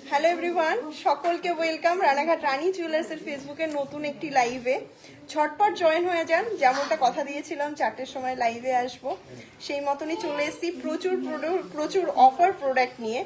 Hello everyone, সকলকে welcome Ranaghat রানী জুয়েলার্সের ফেসবুকের নতুন একটি লাইভে। ঝটপট জয়েন হয়ে যান, যেমনটা কথা দিয়েছিলাম 4টের সময় লাইভে আসব, সেই মতনই চলে এসেছি প্রচুর অফার প্রোডাক্ট নিয়ে।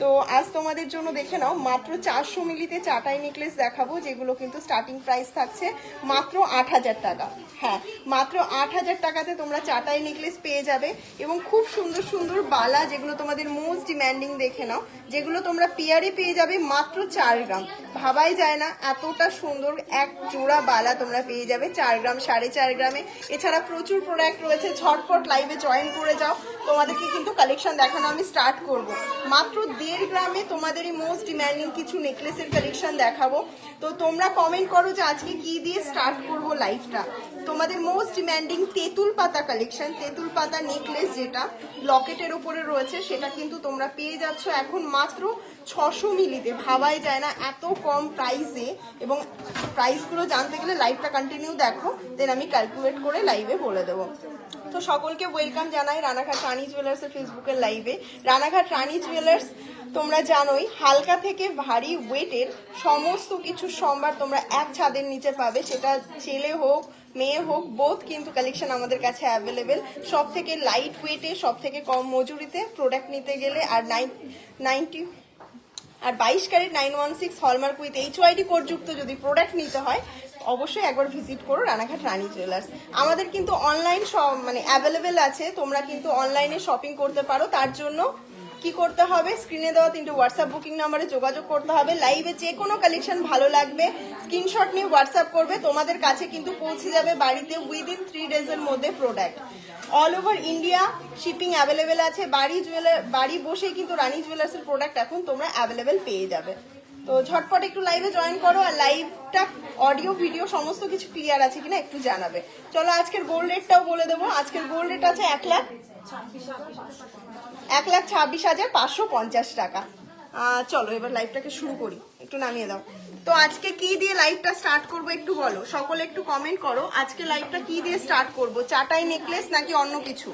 তো আজ তোমাদের জন্য দেখে নাও, মাত্র 400 মিলিতে চাটাই নেকলেস দেখাবো, যেগুলো কিন্তু স্টার্টিং প্রাইস থাকছে মাত্র 8,000 টাকা। হ্যাঁ, মাত্র 8,000 টাকাতে তোমরা চাটাই নেকলেস পেয়ে যাবে এবং খুব সুন্দর সুন্দর বালা, যেগুলো তোমাদের মোস্ট ডিম্যান্ডিং। দেখে নাও, যেগুলো তোমরা পেয়ারে পেয়ে যাবে মাত্র 4 গ্রাম। ভাবাই যায় না এতটা সুন্দর এক জোড়া বালা তোমরা পেয়ে যাবে 4 গ্রাম, 4.5 গ্রামে। এছাড়া প্রচুর প্রোডাক্ট রয়েছে, ঝটপট লাইভে জয়েন করে যাও। তোমাদেরকে কিন্তু কালেকশন দেখানো আমি স্টার্ট করব। মাত্র 1.5 গ্রামে তোমাদের এই মোস্ট ডিম্যান্ডিং কিছু নেকলেসের কালেকশন দেখাবো। তো তোমরা কমেন্ট করো যে আজকে কি দিয়ে স্টার্ট করব লাইভটা। তোমাদের মোস্ট ডিম্যান্ডিং তেঁতুল পাতা কালেকশন, তেঁতুল পাতা নেকলেস যেটা লকেটের উপরে রয়েছে, সেটা কিন্তু তোমরা পেয়ে যাচ্ছ এখন মাত্র 600 মিলিতে। ভাবাই যায় না এত কম প্রাইসে। এবং প্রাইসগুলো জানতে গেলে লাইভটা কন্টিনিউ দেখো, দেন আমি ক্যালকুলেট করে লাইভে বলে দেবো। তো সকলকে ওয়েলকাম জানাই রানাঘাট রানী জুয়েলার্সের ফেসবুকের লাইভে। রানাঘাট রানী জুয়েলার্স তোমরা জানোই হালকা থেকে ভারী ওয়েটের সমস্ত কিছু সম্ভার তোমরা এক ছাদের নিচে পাবে, সেটা ছেলে হোক মেয়ে হোক, বোথ কিন্তু কালেকশন আমাদের কাছে অ্যাভেলেবেল। সব থেকে লাইট ওয়েটে, সব থেকে কম মজুরিতে প্রোডাক্ট নিতে গেলে আর 22 ক্যারেট 916 হলমার্ক উইথ HYD কোডযুক্ত যদি প্রোডাক্ট নিতে হয়, অবশ্যই একবার ভিজিট করো রানাঘাট রানী জুয়েলার্স। আমাদের কিন্তু অনলাইন সব অ্যাভেলেবেল আছে, তোমরা কিন্তু অনলাইনে শপিং করতে পারো। তার জন্য কি করতে হবে, স্ক্রিনে দেওয়া 3টে হোয়াটসঅ্যাপ বুকিং নাম্বারে যোগাযোগ করতে হবে। লাইভে যে কোনো কালেকশন ভালো লাগবে স্ক্রিনশট নিয়ে হোয়াটসঅ্যাপ করবে, তোমাদের কাছে কিন্তু পৌঁছে যাবে বাড়িতে উইদিন 3 ডেজের মধ্যে product. All over India shipping available আছে। বাড়ি বসেই কিন্তু রানী জুয়েলার্সের প্রোডাক্ট এখন তোমরা অ্যাভেলেবেল পেয়ে যাবে। তো ঝটপট একটু লাইভে জয়েন করো, আর লাইভটা অডিও ভিডিও সমস্ত কিছু ক্লিয়ার আছে কিনা একটু জানাবে। চলো আজকের গোল্ড রেটটাও বলে দেবো। আজকের গোল্ড রেট আছে 1,26,550 টাকা। চলো এবার লাইভটাকে শুরু করি, একটু নামিয়ে দাও। তো আজকে কি দিয়ে লাইভটা স্টার্ট করব একটু বলো, সকলে একটু কমেন্ট করো। আজকে লাইভটা কি দিয়ে স্টার্ট করব, চাটাই নেকলেস নাকি অন্য কিছু?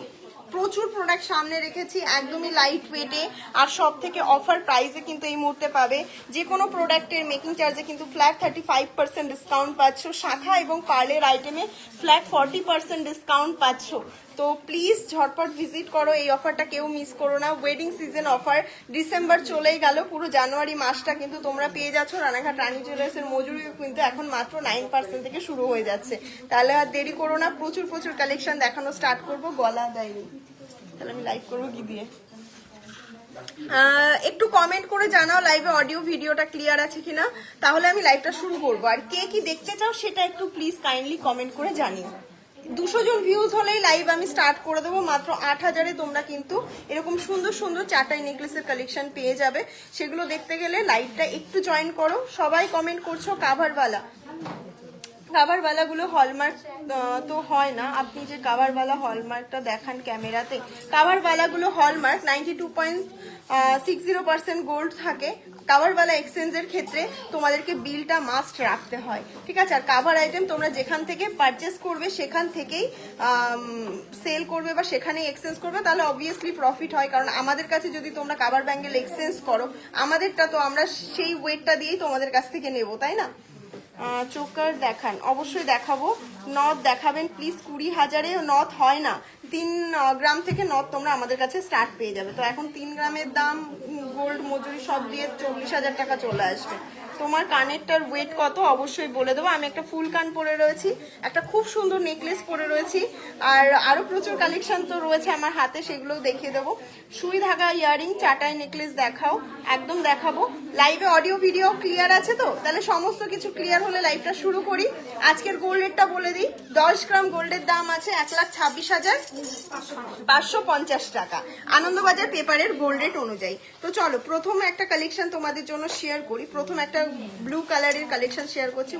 প্রচুর প্রোডাক্ট সামনে রেখেছি, একদমই লাইট ওয়েটে আর সব থেকে অফার প্রাইসে কিন্তু এই মুহূর্তে পাবে। যে কোনো প্রোডাক্টের মেকিং চার্জে কিন্তু ফ্ল্যাট 35% ডিসকাউন্ট পাচ্ছ, শাখা এবং পার্লের আইটেমে ফ্ল্যাট 40% ডিসকাউন্ট পাচ্ছ। তো প্লিজ ঝটপট ভিজিট করো, এই অফারটা কেউ মিস করো না। ওয়েডিং সিজন অফার, ডিসেম্বর চলেই গেল, পুরো জানুয়ারি মাসটা কিন্তু তোমরা পেয়ে যাচ্ছ। রানাঘাট রানী জুয়েলার্সের মজুরি কিন্তু এখন মাত্র 9% থেকে শুরু হয়ে যাচ্ছে। তাহলে আর দেরি করো না, প্রচুর প্রচুর কালেকশন দেখানো স্টার্ট করবো। গলা দেয়নি, তাহলে আমি লাইভ করবো কি দিয়ে? একটু কমেন্ট করে জানাও লাইভে অডিও ভিডিওটা ক্লিয়ার আছে কিনা, তাহলে আমি লাইভটা শুরু করবো। আর কে কি দেখতে চাও সেটা একটু প্লিজ কাইন্ডলি কমেন্ট করে জানিও। 200 জন ভিউজ হলেই লাইভ আমি স্টার্ট করে দেবো। মাত্র 8,000-এ তোমরা কিন্তু এরকম সুন্দর সুন্দর চাটাই নেকলেসের কালেকশন পেয়ে যাবে। সেগুলো দেখতে গেলে লাইভটা একটু জয়েন করো। সবাই কমেন্ট করছো কাভারওয়ালা, কাভারওয়ালাগুলো হলমার্ক তো হয় না। আপনি যে কাভারওয়ালা হলমার্কটা দেখান ক্যামেরাতে, কাভারওয়ালাগুলো হলমার্ক 92.60% গোল্ড থাকে। কাভারওয়ালা এক্সচেঞ্জের ক্ষেত্রে তোমাদেরকে বিলটা মাস্ট রাখতে হয়, ঠিক আছে? আর কাভার আইটেম তোমরা যেখান থেকে পারচেস করবে সেখান থেকেই সেল করবে বা সেখানেই এক্সচেঞ্জ করবে, তাহলে অবভিয়াসলি প্রফিট হয়। কারণ আমাদের কাছে যদি তোমরা কাভার ব্যাঙ্গেল এক্সচেঞ্জ করো, আমাদেরটা তো আমরা সেই ওয়েটটা দিয়েই তোমাদের কাছ থেকে নেবো, তাই না? চোকার দেখান, অবশ্যই দেখাবো। নথ দেখাবেন প্লিজ। 20,000-এ নথ হয় না, 3 গ্রাম থেকে নথ তোমরা আমাদের কাছে স্টার্ট পেয়ে যাবে। তো এখন 3 গ্রামের দাম গোল্ড মজুরি সব দিয়ে 40,000 টাকা চলে আসবে। তোমার কানেরটার ওয়েট কত অবশ্যই বলে দেবো। আমি একটা ফুল কান পরে রয়েছি, একটা খুব সুন্দর নেকলেস পরে রয়েছি, আর আরো প্রচুর কালেকশন তো রয়েছে আমার হাতে, সেগুলোও দেখিয়ে দেবো। সুই ধাগা ইয়ারিং চাটাই নেকলেস দেখাও, একদম দেখাবো। লাইভে অডিও ভিডিও ক্লিয়ার আছে তো? তাহলে সমস্ত কিছু ক্লিয়ার হলে লাইভটা শুরু করি। আজকের গোল্ড রেটটা বলে দিই। 10 গ্রাম গোল্ডের দাম আছে 1,26,550 টাকা, আনন্দবাজার পেপারের গোল্ড রেট অনুযায়ী। তো চলো প্রথম একটা কালেকশন তোমাদের জন্য শেয়ার করি। প্রথম একটা ব্লু কালারের কালেকশন শেয়ার করছি।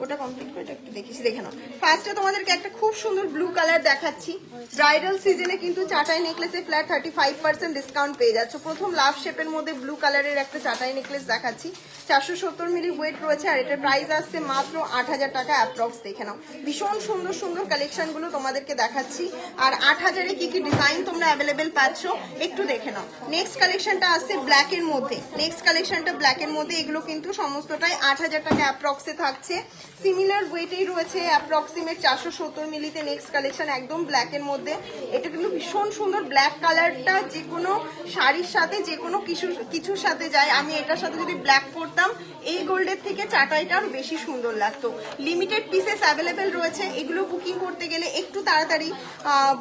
ওটা কমপ্লিট করে একটু দেখেছি, দেখে নাও। ফার্স্টে তোমাদেরকে একটা খুব সুন্দর ব্লু কালার দেখাচ্ছি। ব্রাইডাল সিজনে কিন্তু চাটাই নেকলেসে ফ্ল্যাট 35% ডিসকাউন্ট পেয়ে যাচ্ছ। প্রথম লাভ শেপের মধ্যে ব্লু কালারের একটা চাটাই নেকলেস দেখাচ্ছি। 470 মিলি ওয়েট রয়েছে, আর এটার প্রাইস আসছে মাত্র 8,000 টাকা অ্যাপ্রক্স। দেখে নাও, ভীষণ সুন্দর সুন্দর কালেকশনগুলো তোমাদেরকে দেখাচ্ছি। আর 8,000-এ কি কি ডিজাইন তোমরা অ্যাভেলেবেল পাচ্ছ একটু দেখে নাও। নেক্সট কালেকশনটা আসছে ব্ল্যাকের মধ্যে। নেক্সট কালেকশনটা ব্ল্যাকের মধ্যে, এগুলো কিন্তু সমস্তটাই 8,000 টাকা অ্যাপ্রক্সে থাকছে। সিমিলার ওয়েটেই রয়েছে, অ্যাপ্রক্সিমেট 470 মিলিতে নেক্সট কালেকশন একদম ব্ল্যাকের মধ্যে। এটা কিন্তু ভীষণ সুন্দর, ব্ল্যাক কালারটা যে কোনো শাড়ির সাথে যে কোনো কিছুর সাথে যায়। আমি এটার সাথে যদি ব্ল্যাক পরতাম এই গোল্ডের থেকে চাটাইটা আরো বেশি সুন্দর লাগতো। লিমিটেড পিসেস অ্যাভেলেবেল রয়েছে, এগুলো বুকিং করতে গেলে একটু তাড়াতাড়ি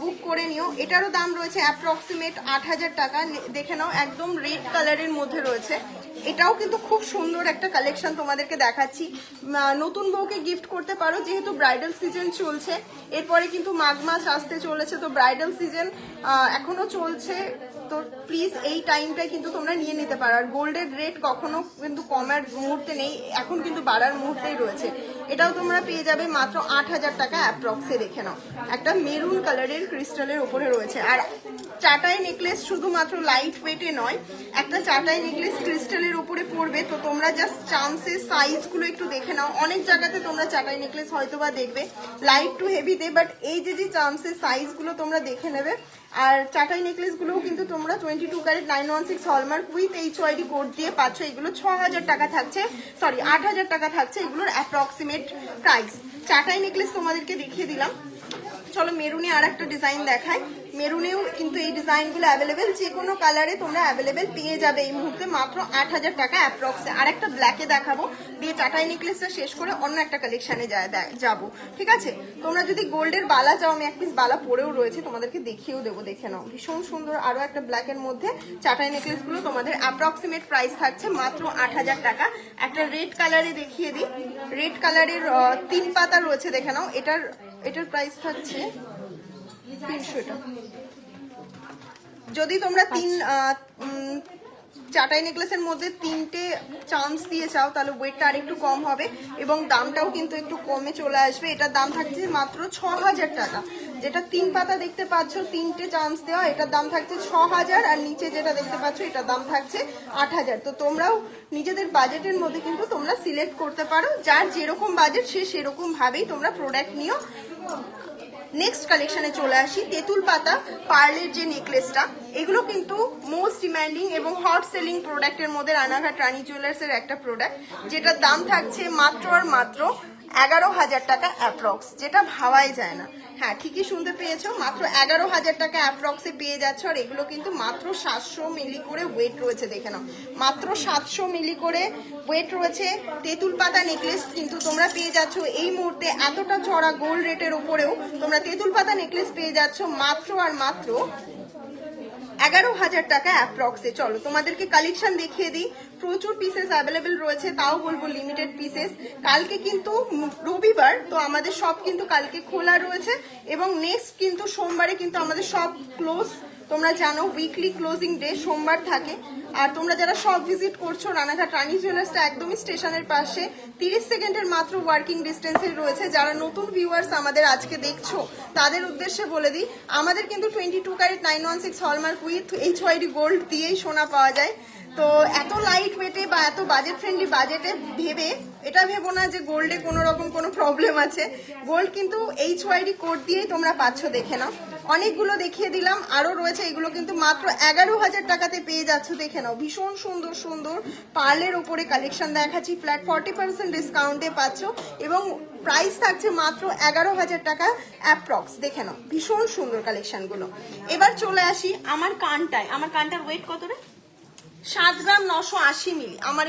বুক করে নিও। এটারও দাম রয়েছে অ্যাপ্রক্সিমেট 8,000 টাকা। দেখে নাও একদম রেড কালারের মধ্যে রয়েছে। এটাও কিন্তু খুব সুন্দর একটা কালেকশন তোমাদেরকে দেখাচ্ছি। নতুন বউকে গিফট করতে পারো, যেহেতু ব্রাইডাল সিজন চলছে, এরপরে কিন্তু মাঘ মাস আসতে চলেছে, তো ব্রাইডাল সিজন এখনো চলছে, তো প্লিজ এই টাইমটাই কিন্তু তোমরা নিয়ে নিতে পারো। আর গোল্ডের রেট কখনো কিন্তু কমার মুহূর্তে নেই, এখন কিন্তু বাড়ার মুহূর্তেই রয়েছে। এটাও তোমরা পেয়ে যাবে মাত্র 8,000 টাকা অ্যাপ্রক্সে। দেখে নাও একটা মেরুন কালারের ক্রিস্টালের উপরে রয়েছে। আর চাটাই নেকলেস শুধুমাত্র লাইট ওয়েটে নয়, একটা চাটাই নেকলেস ক্রিস্টালের উপরে পড়বে, তো তোমরা জাস্ট চান্সের সাইজগুলো একটু দেখে নাও। অনেক জায়গাতে তোমরা চাটাই নেকলেস হয়তো বা দেখবে লাইট টু হেভিতে, বাট এই যে চান্সের সাইজগুলো তোমরা দেখে নেবে। আর চাটাই নেকলেসগুলোও কিন্তু তোমরা 22 carat 916 hallmark with HYD code দিয়ে পাচ্ছ। এগুলো 6,000 টাকা থাকছে, সরি 8,000 টাকা থাকছে এগুলোর অ্যাপ্রক্সিমেট প্রাইস। চাটাই নেকলেস তোমাদেরকে দেখিয়ে দিলাম। চলো মেরুনে আর একটা ডিজাইন দেখায়। মেরুনেও কিন্তু এই ডিজাইনগুলো অ্যাভেলেবেল, যে কোনো কালারে তোমরা অ্যাভেলেবেল পেয়ে যাবে এই মুহূর্তে মাত্র 8,000 টাকা অ্যাপ্রক্সে। আর একটা ব্ল্যাকে দেখাবো, দিয়ে চাটাই নেকলেসটা শেষ করে অন্য একটা কালেকশানে যাবো, ঠিক আছে? তোমরা যদি গোল্ডের বালা চাও, আমি এক পিস বালা পরেও রয়েছে, তোমাদেরকে দেখিয়েও দেবো, দেখে নাও। ভীষণ সুন্দর আরও একটা ব্ল্যাকের মধ্যে চাটাই নেকলেসগুলো তোমাদের অ্যাপ্রক্সিমেট প্রাইস থাকছে মাত্র 8,000 টাকা। একটা রেড কালারে দেখিয়ে দিই, রেড কালারের 3 পাতা রয়েছে, দেখে নাও। এটার প্রাইস থাকছে 300 টাকা। যদি তোমরা চাটাই নেকলেসের মধ্যে 3টে চান্স দিয়ে চাও, তাহলে ওয়েটটা আর একটু কম হবে এবং দামটাও কিন্তু একটু কমে চলে আসবে। এটার দাম থাকছে মাত্র 6,000 টাকা। যেটা 3 পাতা দেখতে পাচ্ছ, 3টে চান্স দেওয়া, এটার দাম থাকছে 6,000। আর নিচে যেটা দেখতে পাচ্ছ এটার দাম থাকছে 8,000। তো তোমরাও নিজেদের বাজেটের মধ্যে কিন্তু তোমরা সিলেক্ট করতে পারো, যার যেরকম বাজেট সে সেরকম ভাবেই তোমরা প্রোডাক্ট নিও। নেক্সট কালেকশনে চলে আসি। তেঁতুল পাতা পার্লের যে নেকলেসটা, এগুলো কিন্তু মোস্ট ডিমান্ডিং এবং হট সেলিং প্রোডাক্টের মধ্যে রানাঘাট রানী জুয়েলার্সের একটা প্রোডাক্ট, যেটার দাম থাকছে মাত্র আর মাত্র 11,000 টাকা অ্যাপ্রক্স, যেটা ভাবাই যায় না। হ্যাঁ, ঠিকই শুনতে পেয়েছো, মাত্র 11,000 টাকা অ্যাপ্রক্সে পেয়ে যাচ্ছ। আর এগুলো কিন্তু মাত্র 700 মিলি করে ওয়েট রয়েছে, দেখে নাও, মাত্র 700 মিলি করে ওয়েট রয়েছে। তেঁতুল পাতা নেকলেস কিন্তু তোমরা পেয়ে যাচ্ছ এই মুহূর্তে এতটা চড়া গোল্ড রেটের উপরেও তোমরা তেঁতুল পাতা নেকলেস পেয়ে যাচ্ছ মাত্র আর মাত্র 11,000 টাকা অ্যাপ্রক্সে। চলো তোমাদেরকে কালেকশন দেখিয়ে দিই। প্রচুর পিসেস অ্যাভেলেবেল রয়েছে, তাও বলবো লিমিটেড পিসেস। কালকে কিন্তু রবিবার, তো আমাদের সব কিন্তু কালকে খোলা রয়েছে এবং নেক্সট কিন্তু সোমবারে কিন্তু আমাদের সব ক্লোজ। তোমরা জানো উইকলি ক্লোজিং ডে সোমবার থাকে। আর তোমরা যারা সব ভিজিট করছো, রানাঘাট রানী জুয়েলার্সটা একদমই স্টেশনের পাশে, 30 সেকেন্ডের মাত্র ওয়ার্কিং ডিস্টেন্সে রয়েছে। যারা নতুন ভিউয়ার্স আমাদের আজকে দেখছো, তাদের উদ্দেশ্যে বলে দিই, আমাদের কিন্তু 22 carat 916 hallmark with HYD gold দিয়েই সোনা পাওয়া যায়। তো এত লাইট ওয়েটে বা এত বাজেট ফ্রেন্ডলি বাজেটে ভেবে এটা ভেবো না যে গোল্ডে কোনো রকম কোনো প্রবলেম আছে। গোল্ড কিন্তু HYD কোড দিয়েই তোমরা পাচ্ছ, দেখে নাও। অনেকগুলো দেখিয়ে দিলাম, আরও রয়েছে। এগুলো কিন্তু মাত্র 11,000 টাকাতে পেয়ে যাচ্ছ, দেখে নাও। ভীষণ সুন্দর সুন্দর পার্লের ওপরে কালেকশন দেখাচ্ছি, ফ্ল্যাট 40% ডিসকাউন্টে পাচ্ছ এবং প্রাইস থাকছে মাত্র 11,000 টাকা অ্যাপ্রক্স। দেখে নাও ভীষণ সুন্দর কালেকশনগুলো। এবার চলে আসি আমার কানটায়। আমার কানটার ওয়েট কত রে? 7 গ্রাম 980 মিলি। আমার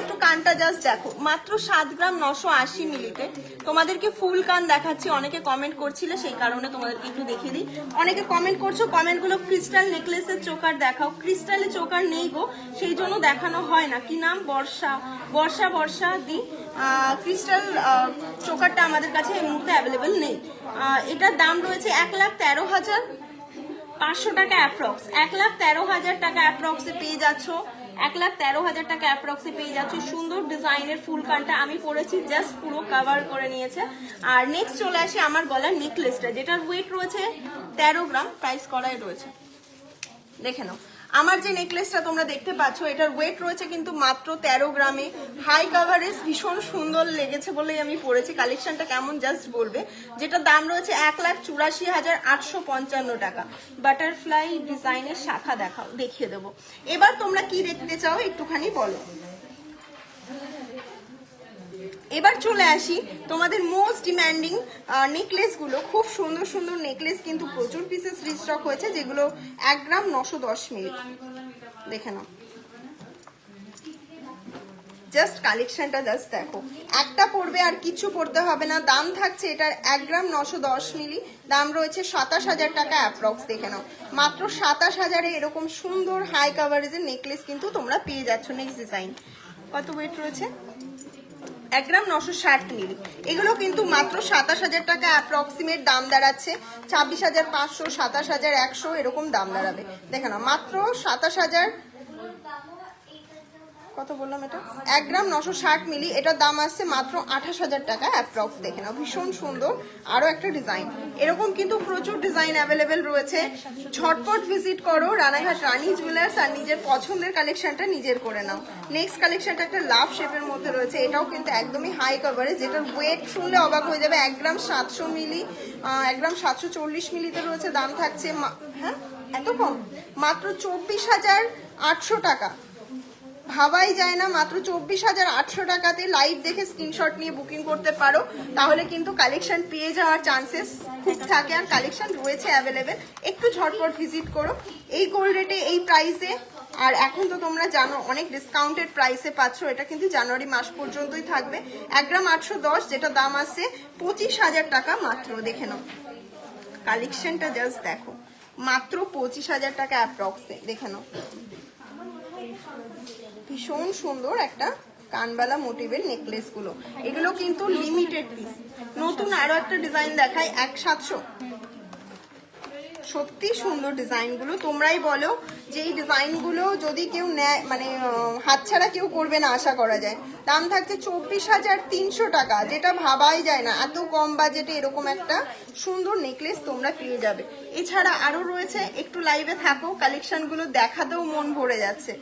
একটু কানটা জাস্ট দেখো, মাত্র 7 গ্রাম 980 মিলিতে তোমাদেরকে ফুল কান দেখাচ্ছি। অনেকে কমেন্ট করছিলে, সেই কারণে তোমাদেরকে একটু দেখিয়ে দিই। অনেকে কমেন্ট করছো, কমেন্টগুলো ক্রিস্টাল নেকলেসের চোকার দেখাও। ক্রিস্টালে চোকার নেই গো, সেই জন্য দেখানো হয় না। কি নাম? বর্ষা দি। ক্রিস্টাল চোকারটা আমাদের কাছে এই মুহূর্তে অ্যাভেলেবেল নেই। এটার দাম রয়েছে 1,13,500 টাকা অ্যাপ্রক্স। 1,13,000 টাকা অ্যাপ্রক্সে পেয়ে যাচ্ছ। 1,13,000 টাকা অ্যাপ্রক্সে পেয়ে যাচ্ছ সুন্দর ডিজাইনের ফুল কানটা। আমি পরেছি, জাস্ট পুরো কভার করে নিয়েছে। আর নেক্সট চলে আসি আমার গলার নেকলেসটা, যেটার ওয়েট রয়েছে 13 গ্রাম, প্রাইস করাই রয়েছে, দেখে নাও। আমার যে নেকলেসটা তোমরা দেখতে পাচ্ছ এটার ওয়েট রয়েছে কিন্তু মাত্র 13 গ্রামে, হাই কাভারেজ, ভীষণ সুন্দর লেগেছে বলেই আমি পরেছি। কালেকশনটা কেমন জাস্ট বলবে। যেটা দাম রয়েছে 1,84,855 টাকা। বাটারফ্লাই ডিজাইনের শাখা দেখিয়ে দেবো। এবার তোমরা কি দেখতে চাও একটুখানি বলো। এবার চলে আসি তোমাদের মোস্ট ডিমান্ডিং নেকলেস গুলো। খুব সুন্দর সুন্দর নেকলেস কিন্তু প্রচুর পিসেস রিস্টক হয়েছে, যেগুলো 1 গ্রাম 910 মিলি। দেখে নাও, জাস্ট কালেকশনটা জাস্ট দেখো। একটা পড়বে আর কিছু পড়তে হবে না। দাম থাকছে এটার 1 গ্রাম 910 মিলি, দাম রয়েছে 27,000 টাকা অ্যাপ্রক্স। দেখে নাও, মাত্র 27,000-এ এরকম সুন্দর হাই কাভারেজের নেকলেস কিন্তু তোমরা পেয়ে যাচ্ছ। নেক্সট ডিজাইন, কত ওয়েট রয়েছে? 1 গ্রাম 960 মিলি। এগুলো কিন্তু মাত্র 27,000 টাকা অ্যাপ্রক্সিমেট দাম দাঁড়াচ্ছে। 26,500, 27,100 এরকম দাম দাঁড়াবে। দেখে নাও, মাত্র 27,000, কত বললাম এটা? 1 গ্রাম 960 মিলি। এটার দাম আসছে মাত্র 28,000 টাকা অ্যাপ্রক্স। দেখে নাও, ভীষণ সুন্দর। আরো একটা ডিজাইন, এরকম কিন্তু প্রচুর ডিজাইন অ্যাভেলেবেল রয়েছে। ঝটপট ভিজিট করো রানাঘাট রানী জুয়েলার্স আর নিজের পছন্দের কালেকশনটা নিজের করে নাও। নেক্সট কালেকশনটা একটা লাভ শেপের মধ্যে রয়েছে। এটাও কিন্তু একদমই হাই কাভারেজ, যেটার ওয়েট শুনলে অবাক হয়ে যাবে। 1 গ্রাম 700 মিলি, 1 গ্রাম 740 মিলিতে রয়েছে। দাম থাকছে হ্যাঁ এত কম, মাত্র 24,800 টাকা। ভাবাই যায় না, মাত্র 24,800 টাকাতে লাইভ দেখে স্ক্রিনশট নিয়ে বুকিং করতে পারো। তাহলে কিন্তু কালেকশন পেয়ে যাওয়ার চান্সেস খুব থাকে, আর কালেকশন রয়েছে অ্যাভেলেবেল। একটু ঝটপট ভিজিট করো। এই গোল্ড রেটে, এই প্রাইসে, আর এখন তো তোমরা জানো অনেক ডিসকাউন্টেড প্রাইসে পাচ্ছ। এটা কিন্তু জানুয়ারি মাস পর্যন্তই থাকবে। 1 গ্রাম 810, যেটা দাম আছে 25,000 টাকা মাত্র। দেখে নাও, কালেকশনটা জাস্ট দেখো, মাত্র 25,000 টাকা অ্যাপ্রক্সে। দেখে নাও, ভীষণ সুন্দর একটা কানবালা মোটিভের নেকলেস গুলো। এগুলো কিন্তু লিমিটেড পিস। নতুন আরো একটা ডিজাইন দেখাই, 1,700। সত্যি সুন্দর ডিজাইন গুলো। তোমরাই বলো যে এই ডিজাইন গুলো যদি কেউ নেয়, মানে হাতছাড়া কেউ করবে না আশা করা যায়। দাম থাকছে 24,300 টাকা, যেটা ভাবাই যায় না এত কম বাজেটে এরকম একটা সুন্দর নেকলেস তোমরা পেয়ে যাবে। এছাড়া আরো রয়েছে, একটু লাইভে থাকো, কালেকশন গুলো দেখাতেও মন ভরে যাচ্ছে।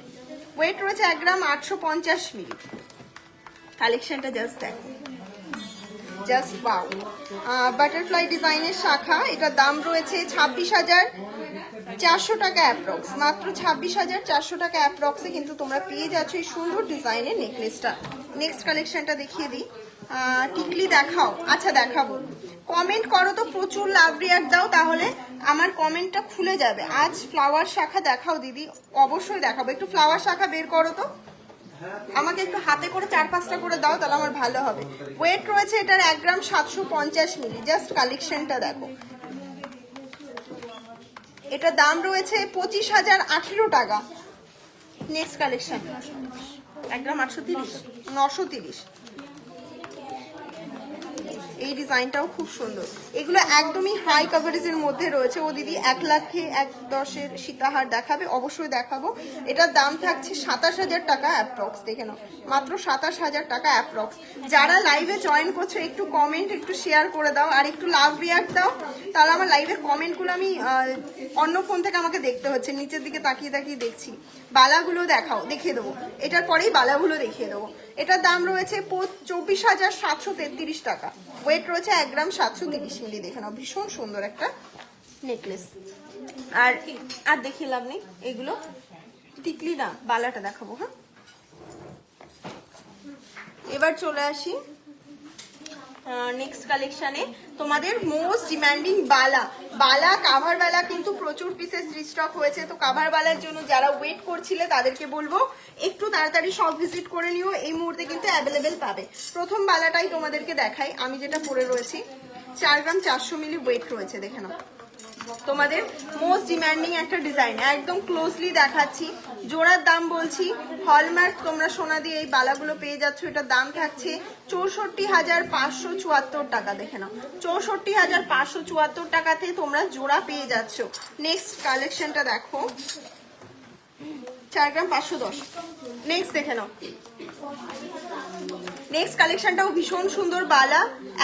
ওয়েট রয়েছে 1 গ্রাম 850 মিলি। কালেকশনটা জাস্ট দেখো, জাস্ট ওয়াও। বাটারফ্লাই ডিজাইনের শাখা, এটার দাম রয়েছে 26,400 টাকা অ্যাপ্রক্স। মাত্র 26,400 টাকা অ্যাপ্রক্সে কিন্তু তোমরা পেয়ে যাচ্ছ এই সুন্দর ডিজাইনের নেকলেসটা। নেক্সট কালেকশনটা দেখিয়ে দিই। টিকলি দেখাও। আচ্ছা দেখাবো, কমেন্ট করো তো, প্রচুর লাভ রিয়াক্ট দাও, তাহলে আমার কমেন্টটা খুলে যাবে। আজ ফ্লাওয়ার শাখা দেখাও দিদি, অবশ্যই দেখাবো। একটু ফ্লাওয়ার শাখা বের করো তো, আমাকে একটু হাতে করে 4-5টা করে দাও, তাহলে আমার ভালো হবে। ওয়েট রয়েছে এটার 1 গ্রাম 750 মিলি। জাস্ট কালেকশনটা দেখো, এটার দাম রয়েছে 25,018 টাকা। নেক্সট কালেকশন, 1 গ্রাম 930। এই ডিজাইনটাও খুব সুন্দর। এগুলো একদমই হাই কাভারেজের মধ্যে রয়েছে। ও দিদি 1,10,000 সীতাহার দেখাবে? অবশ্যই দেখাবো। এটার দাম থাকছে 27,000 টাকা অ্যাপ্রক্স। দেখে নাও, মাত্র 27,000 টাকা অ্যাপ্রক্স। যারা লাইভে জয়েন করছো একটু কমেন্ট, একটু শেয়ার করে দাও, আর একটু লাভ রিয়াক্ট দাও, তাহলে আমার লাইভের কমেন্টগুলো আমি অন্য ফোন থেকে আমাকে দেখতে হচ্ছে, নিচের দিকে তাকিয়ে তাকিয়ে দেখছি। বালাগুলো দেখাও, দেখিয়ে দেবো। এটার পরেই বালাগুলো দেখিয়ে দেবো। এটার দাম রয়েছে 24,733 টাকা। ওয়েট রয়েছে 1 গ্রাম 730 মিলি। দেখে নাও, ভীষণ সুন্দর একটা নেকলেস। আর দেখিয়ে লাভ নেই, এগুলো টিকলি না, বালাটা দেখাবো। হ্যাঁ, এবার চলে আসি নেক্সট কালেকশনে। তোমাদের মোস্ট ডিমান্ডিং বালা কাভার বালা কিন্তু প্রচুর পিসেস রিস্টক হয়েছে। তো কাভার বালার জন্য যারা ওয়েট করছিলে তাদেরকে বলবো একটু তাড়াতাড়ি সব ভিজিট করে নিও, এই মুহূর্তে কিন্তু অ্যাভেলেবেল পাবে। প্রথম বালাটাই তোমাদেরকে দেখাই, আমি যেটা পরে রয়েছি। 4 গ্রাম 400 মিলি ওয়েট রয়েছে। দেখে নাও, তোমাদের মোস্ট ডিমান্ডিং একটা ডিজাইন, একদম ক্লোজলি দেখাচ্ছি। জোড়ার দাম বলছি, হলমার্ক তোমরা সোনা দিয়ে এই বালাগুলো পেয়ে যাচ্ছ। এটার দাম থাকছে 64,574 টাকা। দেখে নাও, 64,574 টাকাতে তোমরা জোড়া পেয়ে যাচ্ছ। নেক্সট কালেকশনটা দেখো, 4 গ্রাম 510। নেক্সট দেখে নাও, নেক্সট কালেকশনটাও ভীষণ সুন্দর বালা,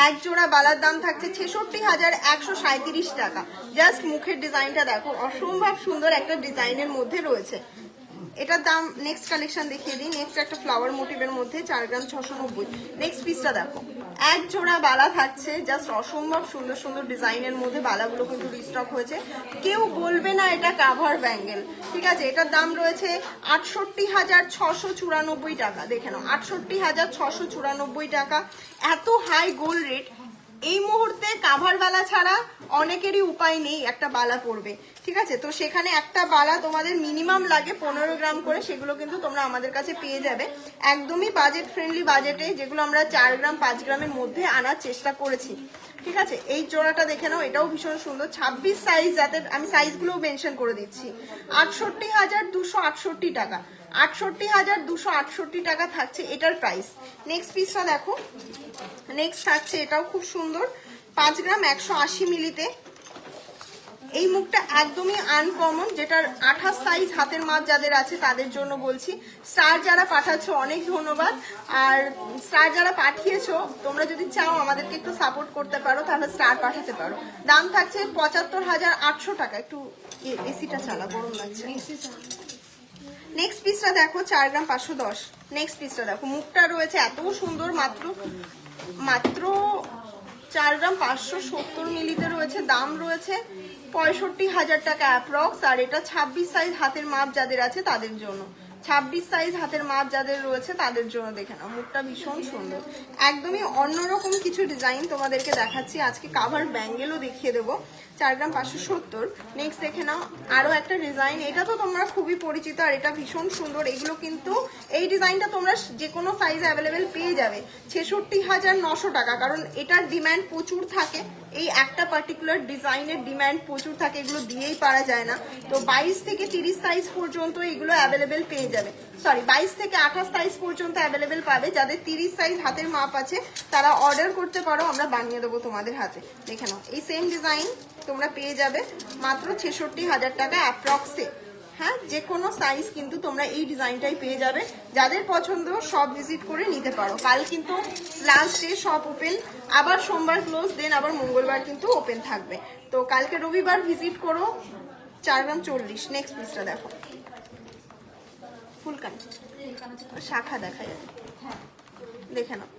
এক জোড়া বালার দাম থাকছে 66,137 টাকা। জাস্ট মুখের ডিজাইনটা দেখো, অসম্ভব সুন্দর একটা ডিজাইনের মধ্যে রয়েছে। এটার দাম নেক্সট কালেকশন দেখিয়ে দিই। নেক্সট একটা ফ্লাওয়ার মোটিভের মধ্যে 4 গ্রাম 690। নেক্সট পিসটা দেখো, এক জোড়া বালা থাকছে, জাস্ট অসম্ভব সুন্দর সুন্দর ডিজাইনের মধ্যে বালাগুলো কিন্তু রিস্টক হয়েছে। কেউ বলবে না এটা কাভার ব্যাঙ্গেল, ঠিক আছে। এটার দাম রয়েছে 68,694 টাকা। দেখে নাও, 68,694 টাকা। এত হাই গোল্ড রেট, এই মুহূর্তে কাভার বালা ছাড়া অনেকেরই উপায় নেই একটা বালা পরবে, ঠিক আছে। তো সেখানে একটা বালা তোমাদের মিনিমাম লাগে 15 গ্রাম করে, সেগুলো কিন্তু তোমরা আমাদের কাছে পেয়ে যাবে একদমই বাজেট ফ্রেন্ডলি বাজেটে, যেগুলো আমরা 4 গ্রাম 5 গ্রামের মধ্যে আনার চেষ্টা করেছি, ঠিক আছে। এই জোড়াটা দেখে নাও, এটাও ভীষণ সুন্দর, 26 সাইজ, যাতে আমি সাইজগুলো মেনশন করে দিচ্ছি। 68,268 টাকা, 68,268 টাকা থাকছে এটার প্রাইস। নেক্সট পিসটা দেখো, নেক্সট থাকছে এটাও খুব সুন্দর, 5 গ্রাম 180 মিলিতে। এই মুখটা একদমই আনকমন, যেটার 28 সাইজ হাতের মাপ যাদের আছে তাদের জন্য বলছি। স্টার যারা পাঠাচ্ছ অনেক ধন্যবাদ, আর স্টার যারা পাঠিয়েছো তোমরা যদি চাও আমাদেরকে একটু সাপোর্ট করতে পারো তাহলে স্টার পাঠাতে পারো। দাম থাকছে 75,800 টাকা। একটু এসিটা চালা, গরম লাগছে। নেক্সট পিসটা দেখো, 4 গ্রাম 510। নেক্সট পিসটা দেখো, মুখটা রয়েছে এত সুন্দর, মাত্র 4 গ্রাম 570 মিলিতে রয়েছে। দাম রয়েছে 65,000 টাকা অ্যাপ্রক্স। আর এটা 26 সাইজ হাতের মাপ যাদের আছে তাদের জন্য, 26 সাইজ হাতের মাপ যাদের রয়েছে তাদের জন্য। দেখে নাও, মুখটা ভীষণ সুন্দর, একদমই অন্যরকম কিছু ডিজাইন তোমাদেরকে দেখাচ্ছি আজকে। কাভার ব্যাঙ্গেলও দেখিয়ে দেবো, 4 গ্রাম 570। নেক্সট দেখে নাও আরো একটা ডিজাইন, এটা তো তোমরা খুবই পরিচিত আর এটা ভীষণ সুন্দর। এগুলো কিন্তু এই ডিজাইনটা তোমরা যে কোনো সাইজে অ্যাভেলেবেল পেয়ে যাবে 66,900 টাকা, কারণ এটার ডিম্যান্ড প্রচুর থাকে। এই একটা পার্টিকুলার ডিজাইনের ডিম্যান্ড প্রচুর থাকে, এগুলো দিয়েই পারা যায় না। তো 22 থেকে 30 সাইজ পর্যন্ত এগুলো অ্যাভেলেবেল পেয়ে যাবে, সরি 22 থেকে 28 সাইজ পর্যন্ত অ্যাভেলেবেল পাবে। যাদের 30 সাইজ হাতের মাপ আছে তারা অর্ডার করতে পারো, আমরা বানিয়ে দেবো তোমাদের হাতে। দেখে নাও, এই সেম ডিজাইন তোমরা পেয়ে যাবে মাত্র 66,000 টাকা অ্যাপ্রক্সে। হ্যাঁ, যে কোনো সাইজ কিন্তু তোমরা এই ডিজাইনটাই পেয়ে যাবে। যাদের পছন্দ সব ভিজিট করে নিতে পারো। কাল কিন্তু লাস্ট ডে শপ ওপেন, আবার সোমবার ক্লোজ, দেন আবার মঙ্গলবার কিন্তু ওপেন থাকবে। তো কালকে রবিবার ভিজিট করো। 4 গ্রাম 40। নেক্সট পিসটা দেখো, ফুলকান শাখা দেখা যাবে, দেখে নাও।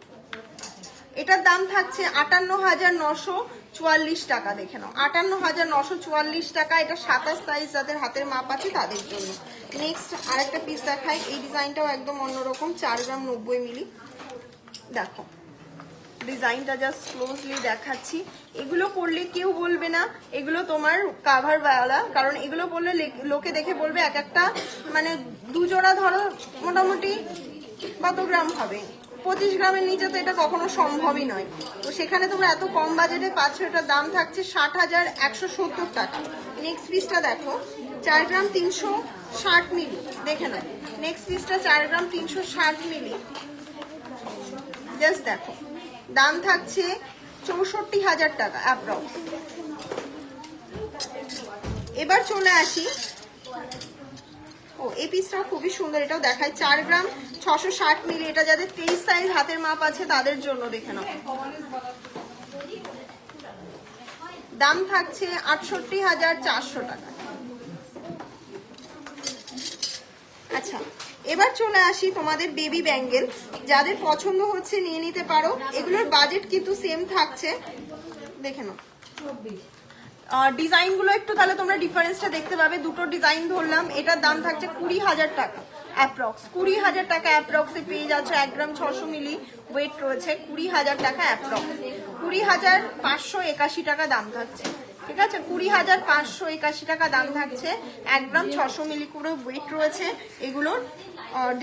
এটার দাম থাকছে 58,944 টাকা। দেখে নাও, 58,944 টাকা। এটা 27 সাইজ যাদের হাতের মাপ আছে তাদের জন্য। নেক্সট আরেকটা পিস দেখাই, এই ডিজাইনটাও একদম অন্যরকম, 4 গ্রাম 90 মিলি। দেখো ডিজাইনটা জাস্ট ক্লোজলি দেখাচ্ছি। এগুলো পরলে কেউ বলবে না এগুলো তোমার কাভার ওয়ালা, কারণ এগুলো পরলে লোকে দেখে বলবে এক একটা মানে 2 জোড়া ধরো মোটামুটি কত গ্রাম হবে, 25 গ্রামের নিচে তো এটা কখনো সম্ভবই নয়। তো সেখানে তোমরা এত কম বাজেটে পাচ্ছ। এটার দাম থাকছে 60,170 টাকা। নেক্সট পিসটা দেখো, 4 গ্রাম 360 মিলি। দেখে নাও, নেক্সট পিসটা 4 গ্রাম 360 মিলি। জাস্ট দেখো, দাম থাকছে 64,000 টাকা অ্যাপ্রক্স। এবার চলে আসি, ও এই পিসটাও খুবই সুন্দর, এটাও দেখায়, 4 গ্রাম 660 মিলি। এটা যাদের 23 সাইজ হাতের মাপ আছে তাদের জন্য। দেখে নাও, দাম থাকছে 68,400 টাকা। আচ্ছা, এবার চলে আসি তোমাদের বেবি ব্যাঙ্গেল। যাদের পছন্দ হচ্ছে নিয়ে নিতে পারো, এগুলোর বাজেট কিন্তু সেম থাকছে। দেখে নাও ডিজাইনগুলো একটু, তাহলে তোমরা ডিফারেন্সটা দেখতে পাবে। দুটো ডিজাইন ধরলাম, এটার দাম থাকছে 20,000 টাকা অ্যাপ্রক্স। 20,000 টাকা অ্যাপ্রক্সে পেয়ে যাচ্ছ। 1 গ্রাম 600 মিলি ওয়েট রয়েছে, 20,000 টাকা অ্যাপ্রক্স। 20,581 টাকা দাম থাকছে, ঠিক আছে। 20,581 টাকা দাম থাকছে। 1 গ্রাম 600 মিলি করে ওয়েট রয়েছে। এগুলোর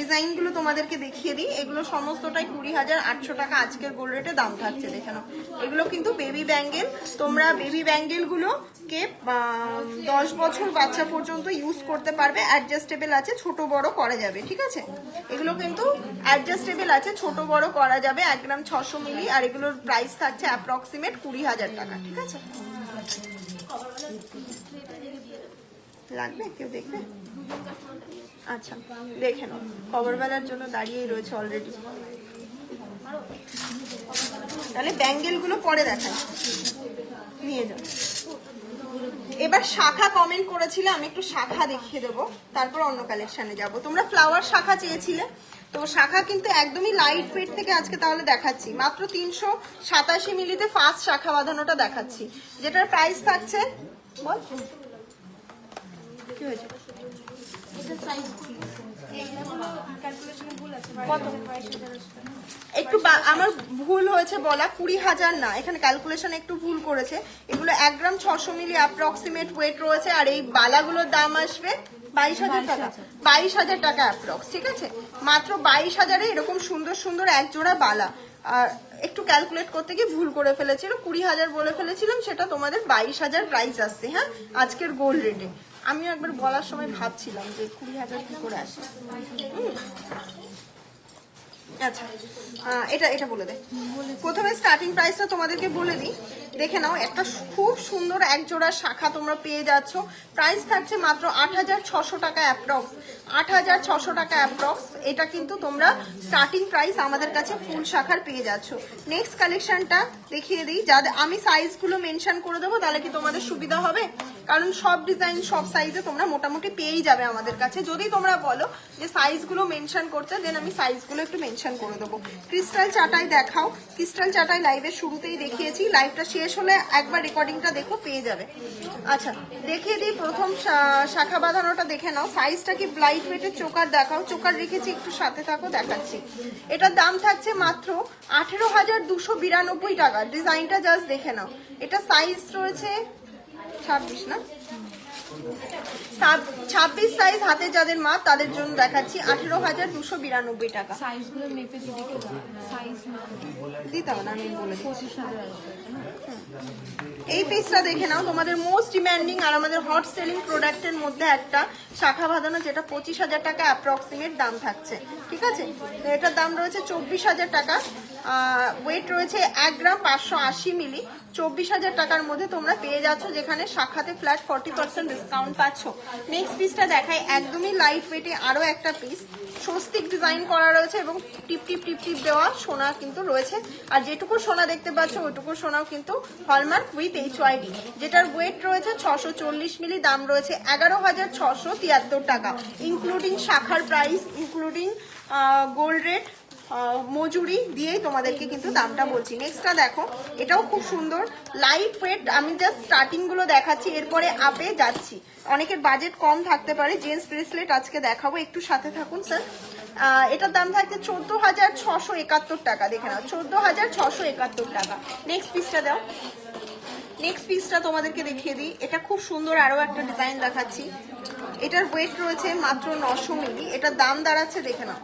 ডিজাইনগুলো তোমাদেরকে দেখিয়ে দিই। এগুলো সমস্তটাই 20,800 টাকা আজকের গোল্ড রেটে দাম থাকছে। দেখে নাও, এগুলো কিন্তু বেবি ব্যাঙ্গেল। তোমরা বেবি ব্যাঙ্গেলগুলোকে 10 বছর বাচ্চা পর্যন্ত ইউজ করতে পারবে। অ্যাডজাস্টেবল আছে, ছোট বড় করা যাবে, ঠিক আছে। এগুলো কিন্তু অ্যাডজাস্টেবল আছে, ছোট বড় করা যাবে। 1 গ্রাম 600 মিলি। আর এগুলোর প্রাইস থাকছে অ্যাপ্রক্সিমেট 20,000 টাকা, ঠিক আছে। লাগবে, কেউ দেখবে? আচ্ছা, দেখে নাও, কভার বেলার জন্য দাঁড়িয়েই রয়েছে অলরেডি। তাহলে ব্যাঙ্গেল গুলো পরে দেখাই, নিয়ে যাও। এবার শাখা কমেন্ট করেছিলে, আমি একটু শাখা দেখিয়ে দেবো, তারপর অন্য কালেকশনে যাব। তোমরা ফ্লাওয়ার শাখা চেয়েছিলে, তো শাখা কিন্তু একদমই লাইট ওয়েট থেকে আজকে তাহলে দেখাচ্ছি। মাত্র 387 মিলিতে ফার্স্ট শাখা বাঁধানোটা দেখাচ্ছি, যেটার প্রাইস থাকছে, বল কি হয়েছে, একটু আমার ভুল হয়েছে বলা, 20,000 না, এখানে ক্যালকুলেশন একটু ভুল করেছে। এগুলো 1 গ্রাম 600 মিলি অ্যাপ্রক্সিমেট ওয়েট রয়েছে, আর এই বালাগুলোর দাম আসবে 22,000 টাকা, 22,000 টাকা অ্যাপ্রক্স, ঠিক আছে? মাত্র 22,000-এ এরকম সুন্দর সুন্দর এক জোড়া বালা। আর একটু ক্যালকুলেট করতে গিয়ে ভুল করে ফেলেছিল, 20,000 বলে ফেলেছিলাম, সেটা তোমাদের 22,000 প্রাইস আসছে। হ্যাঁ, আজকের গোল্ড রেটে। আমিও একবার বলার সময় ভাবছিলাম যে 20,000 কি করে আসে। আচ্ছা, এটা বলে দে। প্রথমে স্টার্টিং প্রাইসটা তোমাদেরকে বলে দিই, দেখে নাও। একটা খুব সুন্দর এক জোড়া শাখা তোমরা পেয়ে যাচ্ছ, প্রাইস থাকছে মাত্র 8,600 টাকা অ্যাপ্রক্স, 8,600 টাকা অ্যাপ্রক্স। এটা কিন্তু তোমরা স্টার্টিং প্রাইস আমাদের কাছে ফুল শাখার পেয়ে যাচ্ছ। নেক্সট কালেকশনটা দেখিয়ে দিই, যাদের আমি সাইজগুলো মেনশন করে দেবো, তাহলে কি তোমাদের সুবিধা হবে, কারণ সব ডিজাইন সব সাইজে তোমরা মোটামুটি পেয়েই যাবে আমাদের কাছে। যদি তোমরা বলো যে সাইজগুলো মেনশন করতে, দেন আমি সাইজগুলো একটু মেনশন করে দেবো। ক্রিস্টাল চাটাই দেখাও, ক্রিস্টাল চাটাই লাইভের শুরুতেই দেখিয়েছি, লাইভটা শেষ হলে একবার রেকর্ডিংটা দেখো, পেয়ে যাবে। আচ্ছা, দেখিয়ে দিই প্রথম শাখা বাঁধানোটা, দেখে নাও। সাইজটা কি লাইট ওয়েটের, চোকার দেখাও, চোকার রেখেছি, একটু সাথে থাকো, দেখাচ্ছি। এটার দাম থাকছে মাত্র 18,292 টাকা। ডিজাইনটা জাস্ট দেখে নাও। এটা সাইজ রয়েছে 26 না, 26 সাইজ, হাতে যাদের মাপ তাদের জন্য দেখাচ্ছি 18,292 টাকা। সাইজগুলো মেপে দিদি সাইজ দিতে হবে না, আমি বলে 25,000। এই পিসটা দেখে নাও, তোমাদের মোস্ট ডিমান্ডিং আর আমাদের হট সেলিং প্রোডাক্টের মধ্যে একটা শাখা বাঁধানো, যেটা 25,000 টাকা অ্যাপ্রক্সিমেট দাম থাকছে, ঠিক আছে? তো এটার দাম রয়েছে 24,000 টাকা, ওয়েট রয়েছে 1 গ্রাম 580 মিলি। 24,000 টাকার মধ্যে তোমরা পেয়ে যাচ্ছ, যেখানে শাখাতে ফ্ল্যাট 40% ডিসকাউন্ট পাচ্ছ। নেক্সট পিসটা দেখাই, একদমই লাইট ওয়েটে আরো একটা পিস, স্বস্তিক ডিজাইন করা রয়েছে এবং টিপ টিপ টিপ টিপ দেওয়া সোনা কিন্তু রয়েছে। আর যেটুকু সোনা দেখতে পাচ্ছ ওইটুকু সোনাও কিন্তু হলমার্ক উইথ HYD, যেটার ওয়েট রয়েছে 640 মিলি। দাম রয়েছে 11,673 টাকা, ইনক্লুডিং শাখার প্রাইস, ইনক্লুডিং গোল্ড রেট, মজুরি দিয়েই তোমাদেরকে কিন্তু দামটা বলছি। নেক্সটটা দেখো, এটাও খুব সুন্দর লাইট ওয়েট। আমি জাস্ট স্টার্টিং গুলো দেখাচ্ছি, এরপরে আপে যাচ্ছি। অনেকের বাজেট কম থাকতে পারে, জেন্টস ব্রেসলেট আজকে দেখাবো, একটু সাথে থাকুন স্যার। এটার দাম থাকছে 14,671 টাকা। দেখে নাও, 14,671 টাকা। নেক্সট পিসটা দাও। নেক্সট পিসটা তোমাদেরকে দেখিয়ে দিই, এটা খুব সুন্দর আরো একটা ডিজাইন দেখাচ্ছি। এটার ওয়েট রয়েছে মাত্র 900 মিলি। এটার দাম দাঁড়াচ্ছে, দেখে নাও,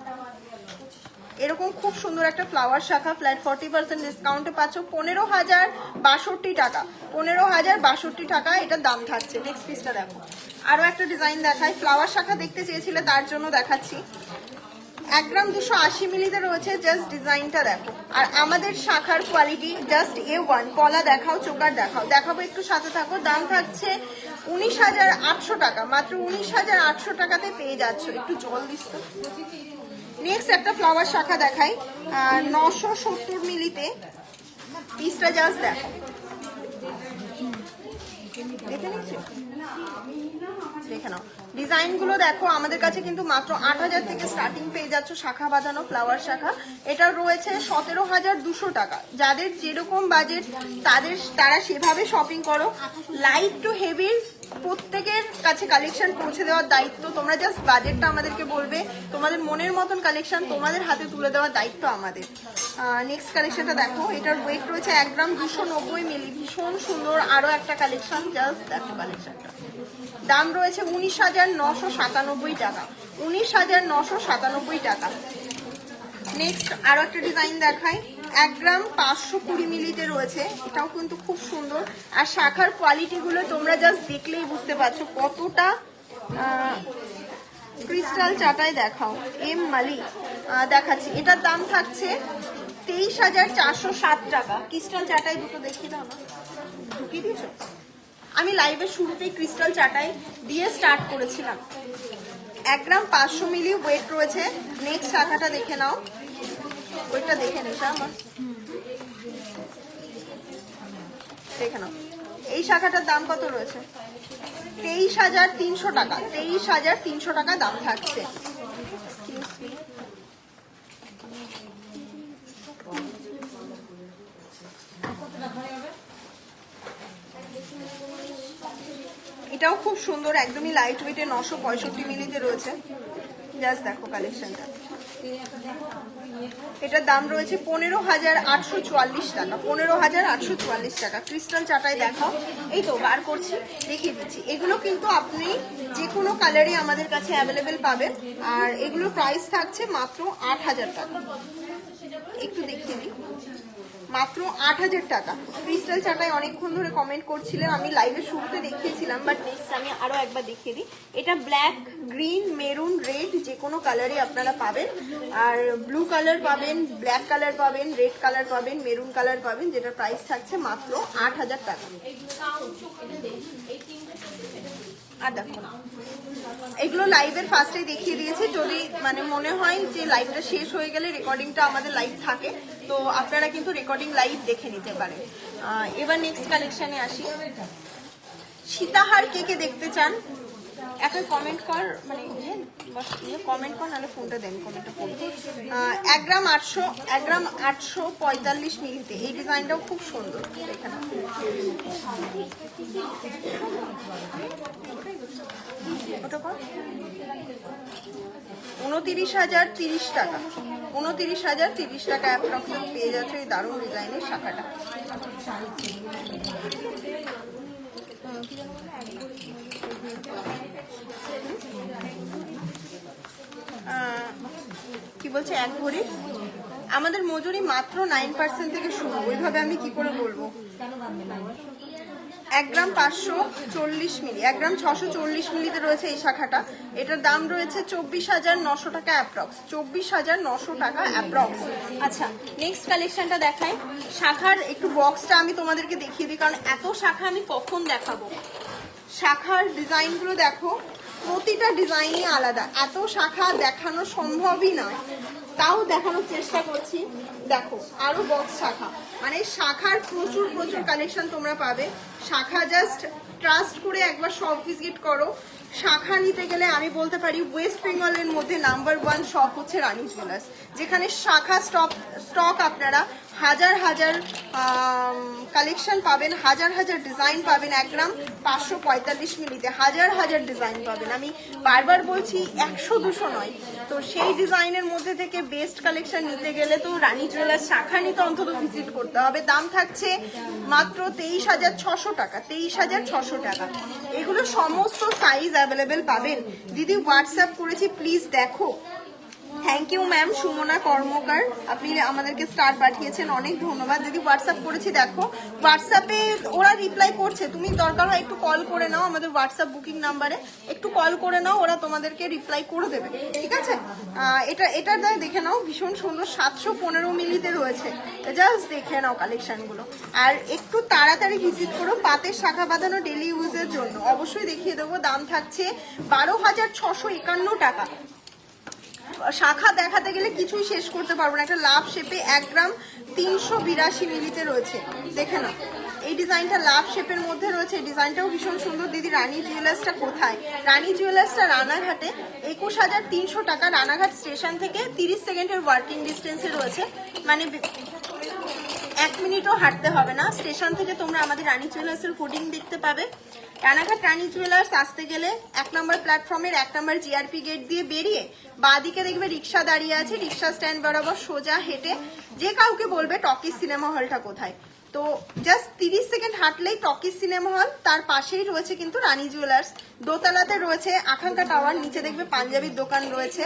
এরকম খুব সুন্দর একটা ফ্লাওয়ার শাখা, ফ্ল্যাট 40% ডিসকাউন্টে পাচ্ছ 15,062 টাকা, 15,062 টাকা এটার দাম থাকছে। নেক্সট পিসটা দেখো, আরো একটা ডিজাইন দেখাই। ফ্লাওয়ার শাখা দেখতে চেয়েছিলে, তার জন্য দেখাচ্ছি। 1 গ্রাম 280 মিলিতে রয়েছে, জাস্ট ডিজাইনটা দেখো। আর আমাদের শাখার কোয়ালিটি জাস্ট A1। কলা দেখাও, চোকার দেখাও, দেখাবো, একটু সাথে থাকো। দাম থাকছে 19,800 টাকা, মাত্র 19,800 টাকাতে পেয়ে যাচ্ছ। একটু জল দিস তো। নেক্সট একটা ফ্লাওয়ার শাখা দেখাই, 970 মিলিতে। পিসটা জাস্ট দেখো, দেখে নাও, ডিজাইন গুলো দেখো। আমাদের কাছে কিন্তু মাত্র 8,000 থেকে স্টার্টিং পেয়ে যাচ্ছ শাখা বাঁধানো ফ্লাওয়ার শাখা। এটা রয়েছে 17,200 টাকা। যাদের যেরকম বাজেট তারা সেভাবে শপিং করো। লাইট টু হেভি প্রত্যেকের কাছে কালেকশন পৌঁছে দেওয়ার দায়িত্ব। তোমরা জাস্ট বাজেটটা আমাদেরকে বলবে, তোমাদের মনের মতন কালেকশন তোমাদের হাতে তুলে দেওয়ার দায়িত্ব আমাদের। নেক্সট কালেকশনটা দেখো, এটার ওয়েট রয়েছে 1 গ্রাম 290 মিলি। ভীষণ সুন্দর আরো একটা কালেকশন, জাস্ট দেখো কালেকশনটা। দাম রয়েছে 19,997 টাকা, 19,997 টাকা। নেক্সট আরো একটা ডিজাইন দেখাই, 1 গ্রাম 520 মিলিতে রয়েছে। এটাও কিন্তু খুব সুন্দর। আর শাখার কোয়ালিটি গুলো তোমরা জাস্ট দেখলেই বুঝতে পারছো কতটা। ক্রিস্টাল চাটাই দেখাও, এম মালি দেখাচ্ছি। এটার দাম থাকছে 23,407 টাকা। ক্রিস্টাল চাটাই দুটো দেখিয়ে দাও না, ঢুকিয়ে দিয়েছো? আমি লাইভের শুরুতেই ক্রিস্টাল চাটাই দিয়ে স্টার্ট করেছিলাম। 1 গ্রাম 500 মিলি ওয়েট রয়েছে। নেক্সট শাখাটা দেখে নাও, ওইটা দেখে নিস আমার দেখে নাও। এই শাখাটার দাম কত রয়েছে? 23,300 টাকা। 23,300 টাকা দাম থাকছে। এটাও খুব সুন্দর, একদমই লাইট ওয়েটে, 965 মিলিতে রয়েছে। জাস্ট দেখো কালেকশনটা। এটার দাম রয়েছে 15,844 টাকা। 15,844 টাকা। ক্রিস্টাল চাটাই দেখাও। এই তো বার করছি, দেখিয়ে দিচ্ছি। এগুলো কিন্তু আপনি যে কোনো কালারই আমাদের কাছে অ্যাভেলেবেল পাবেন। আর এগুলোর প্রাইস থাকছে মাত্র 8,000 টাকা। একটু দেখিয়ে দিই, মাত্র 8,000 টাকা। ক্রিস্টাল চাটাই অনেকক্ষণ ধরে কমেন্ট করছিলেন, আমি লাইভের শুরুতে দেখিয়েছিলাম, বাট নেক্সট আমি আরো একবার দেখিয়ে দিই। এটা ব্ল্যাক, গ্রিন, মেরুন, রেড যে কোনো কালারই আপনারা পাবেন। আর ব্লু কালার পাবেন, ব্ল্যাক কালার পাবেন, রেড কালার পাবেন, মেরুন কালার পাবেন, যেটার প্রাইস থাকছে মাত্র 8,000 টাকা। আর দেখো এগুলো লাইভের ফার্স্টেই দেখিয়ে দিয়েছি। যদি মানে মনে হয় যে লাইভটা শেষ হয়ে গেলে রেকর্ডিংটা আমাদের লাইভ থাকে, তো আপনারা কিন্তু রেকর্ডিং লাইভ দেখে নিতে পারেন। এবার নেক্সট কালেকশনে আসি। সীতাহার কে কে দেখতে চান একটা কমেন্ট কর, মানে কমেন্ট কর, নাহলে ফোনটা দেন, কমেন্টটা করবো। 1 গ্রাম 800, 1 গ্রাম 845 মিলিতে। এই ডিজাইনটাও খুব সুন্দর। এখানে 29,030 টাকা। 29,030 টাকা অ্যাপ্রক্সিমেট পেয়ে যাচ্ছে এই দারুণ ডিজাইনের শাখাটা। কি বলছে এক ভরি? আমাদের মজুরি মাত্র 9% থেকে শুরু। ওইভাবে আমি কি করে বলবো? 1 গ্রাম 540 মিলি, 1 গ্রাম 640 মিলিতে রয়েছে এই শাখাটা। এটার দাম রয়েছে 24,900 টাকা অ্যাপ্রক্স। 24,900 টাকা অ্যাপ্রক্স। আচ্ছা, নেক্সট কালেকশনটা দেখাই। শাখার একটু বক্সটা আমি তোমাদেরকে দেখিয়ে দিই, কারণ এত শাখা আমি কখন দেখাবো। শাখার ডিজাইনগুলো দেখো, প্রতিটা ডিজাইনই আলাদা। এত শাখা দেখানো সম্ভবই নয়, তাও দেখানোর চেষ্টা করছি। দেখো আরো বক্স শাখা, মানে শাখার প্রচুর প্রচুর কালেকশন তোমরা পাবে। শাখা জাস্ট ট্রাস্ট করে একবার সব ভিজিট করো। শাখা নিতে গেলে আমি বলতে পারি ওয়েস্ট বেঙ্গলের মধ্যে নাম্বার 1 শপ হচ্ছে রানী জুয়েলার্স, যেখানে শাখা স্টক আপনারা হাজার হাজার কালেকশন পাবেন, হাজার হাজার ডিজাইন পাবেন। 1 গ্রাম 545 মিলিতে হাজার হাজার ডিজাইন পাবেন। আমি বারবার বলছি 100-200 নয়। তো সেই ডিজাইনের মধ্যে থেকে বেস্ট কালেকশন নিতে গেলে তো রানী জুয়েলার্স শাখা নিতে অন্তত ভিজিট করতে হবে। দাম থাকছে মাত্র 23,600 টাকা। 23,600 টাকা। এগুলো সমস্ত সাইজ অ্যাভেলেবেল পাবেন। দিদি হোয়াটসঅ্যাপ করেছি, প্লিজ দেখো। থ্যাংক ইউ ম্যাম সুমনা কর্মকার, আপনি আমাদেরকে স্টার পাঠিয়েছেন, অনেক ধন্যবাদ। দিদি হোয়াটসঅ্যাপ করেছি, দেখো হোয়াটসঅ্যাপে ওরা রিপ্লাই করছে। তুমি দরকার হয় একটু কল করে নাও আমাদের হোয়াটসঅ্যাপ বুকিং নাম্বারে, একটু কল করে নাও, ওরা তোমাদেরকে রিপ্লাই করে দেবে, ঠিক আছে? এটার দায় দেখে নাও, ভীষণ সুন্দর। 715 মিলিতে রয়েছে, জাস্ট দেখে নাও কালেকশনগুলো। আর একটু তাড়াতাড়ি ভিজিট করো, পাতের শাখা বাঁধানো ডেলি ইউজের জন্য। অবশ্যই দেখিয়ে দেবো। দাম থাকছে 12,651 টাকা। শাখা দেখাতে গেলে কিছুই শেষ করতে পারবো না। একটা লাভ শেপে 1 গ্রাম 382 মিলিতে রয়েছে, দেখে না। এই ডিজাইনটা লাভ শেপের মধ্যে রয়েছে। এই ডিজাইনটাও ভীষণ সুন্দর। দিদি রানী জুয়েলার্সটা কোথায়? রানী জুয়েলার্সটা রানাঘাটে। 21,300 টাকা। রানাঘাট স্টেশন থেকে 30 সেকেন্ডের ওয়ার্কিং ডিস্টেন্সে রয়েছে, মানে 1 মিনিটও হাঁটতে হবে না। স্টেশন থেকে তোমরা আমাদের রানী জুয়েলার্সের হোর্ডিং দেখতে পাবে। রানাঘাট রানী জুয়েলার্স আসতে গেলে 1 নম্বর প্ল্যাটফর্মের 1 নম্বর জিআরপি গেট দিয়ে বেরিয়ে বাঁদিকে দেখবে রিক্সা দাঁড়িয়ে আছে। রিক্সা স্ট্যান্ড বরাবর সোজা হেঁটে যে কাউকে বলবে টকিজ সিনেমা হলটা কোথায়, তো জাস্ট 30 সেকেন্ড হাঁটলেই টকিজ সিনেমা হল। তার পাশেই রয়েছে কিন্তু রানী জুয়েলার্স। দোতলাতে রয়েছে আকাঙ্ক্ষা টাওয়ার, নিচে দেখবে পাঞ্জাবির দোকান রয়েছে,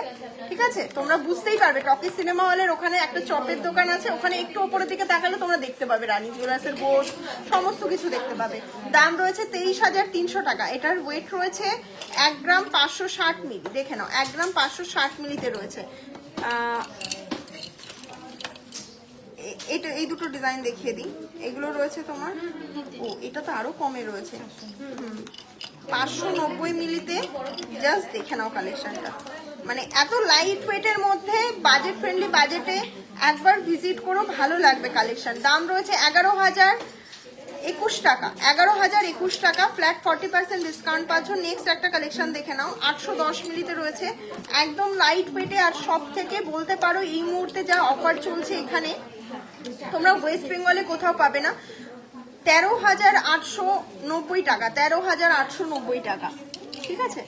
ঠিক আছে? তোমরা বুঝতেই পারবে টকিজ সিনেমা হলের ওখানে একটা চপের দোকান আছে, ওখানে একটু ওপরের দিকে তাকালে তোমরা দেখতে পাবে রানী জুয়েলার্সের বোর্ড, সমস্ত কিছু দেখতে পাবে। দাম রয়েছে 23,300 টাকা। এটার ওয়েট রয়েছে 1 গ্রাম 560 মিলি, দেখে নাও 1 গ্রাম 560 মিলিতে রয়েছে। এই দুটো ডিজাইন দেখিয়ে দিই। এগুলো রয়েছে তোমার, ও এটা তো আরো কমে রয়েছে, 590 মিলিতে। জাস্ট দেখে নাও কালেকশনটা, মানে এত লাইট ওয়েটের মধ্যে বাজেট ফ্রেন্ডলি বাজেটে একবার ভিজিট করো, ভালো লাগবে কালেকশন। দাম রয়েছে 11,021 টাকা, 11,021 টাকা, ফ্ল্যাট 40% ডিসকাউন্ট পাচ্ছ। নেক্সট একটা কালেকশন দেখে নাও, 810 মিলিতে রয়েছে, একদম লাইট ওয়েটে। আর সব থেকে বলতে পারো এই মুহূর্তে যা অফার চলছে এখানে তোমরা ওয়েস্ট বেঙ্গলে কোথাও পাবে না। 13,890 টাকা, 13,890 টাকা, ঠিক আছে।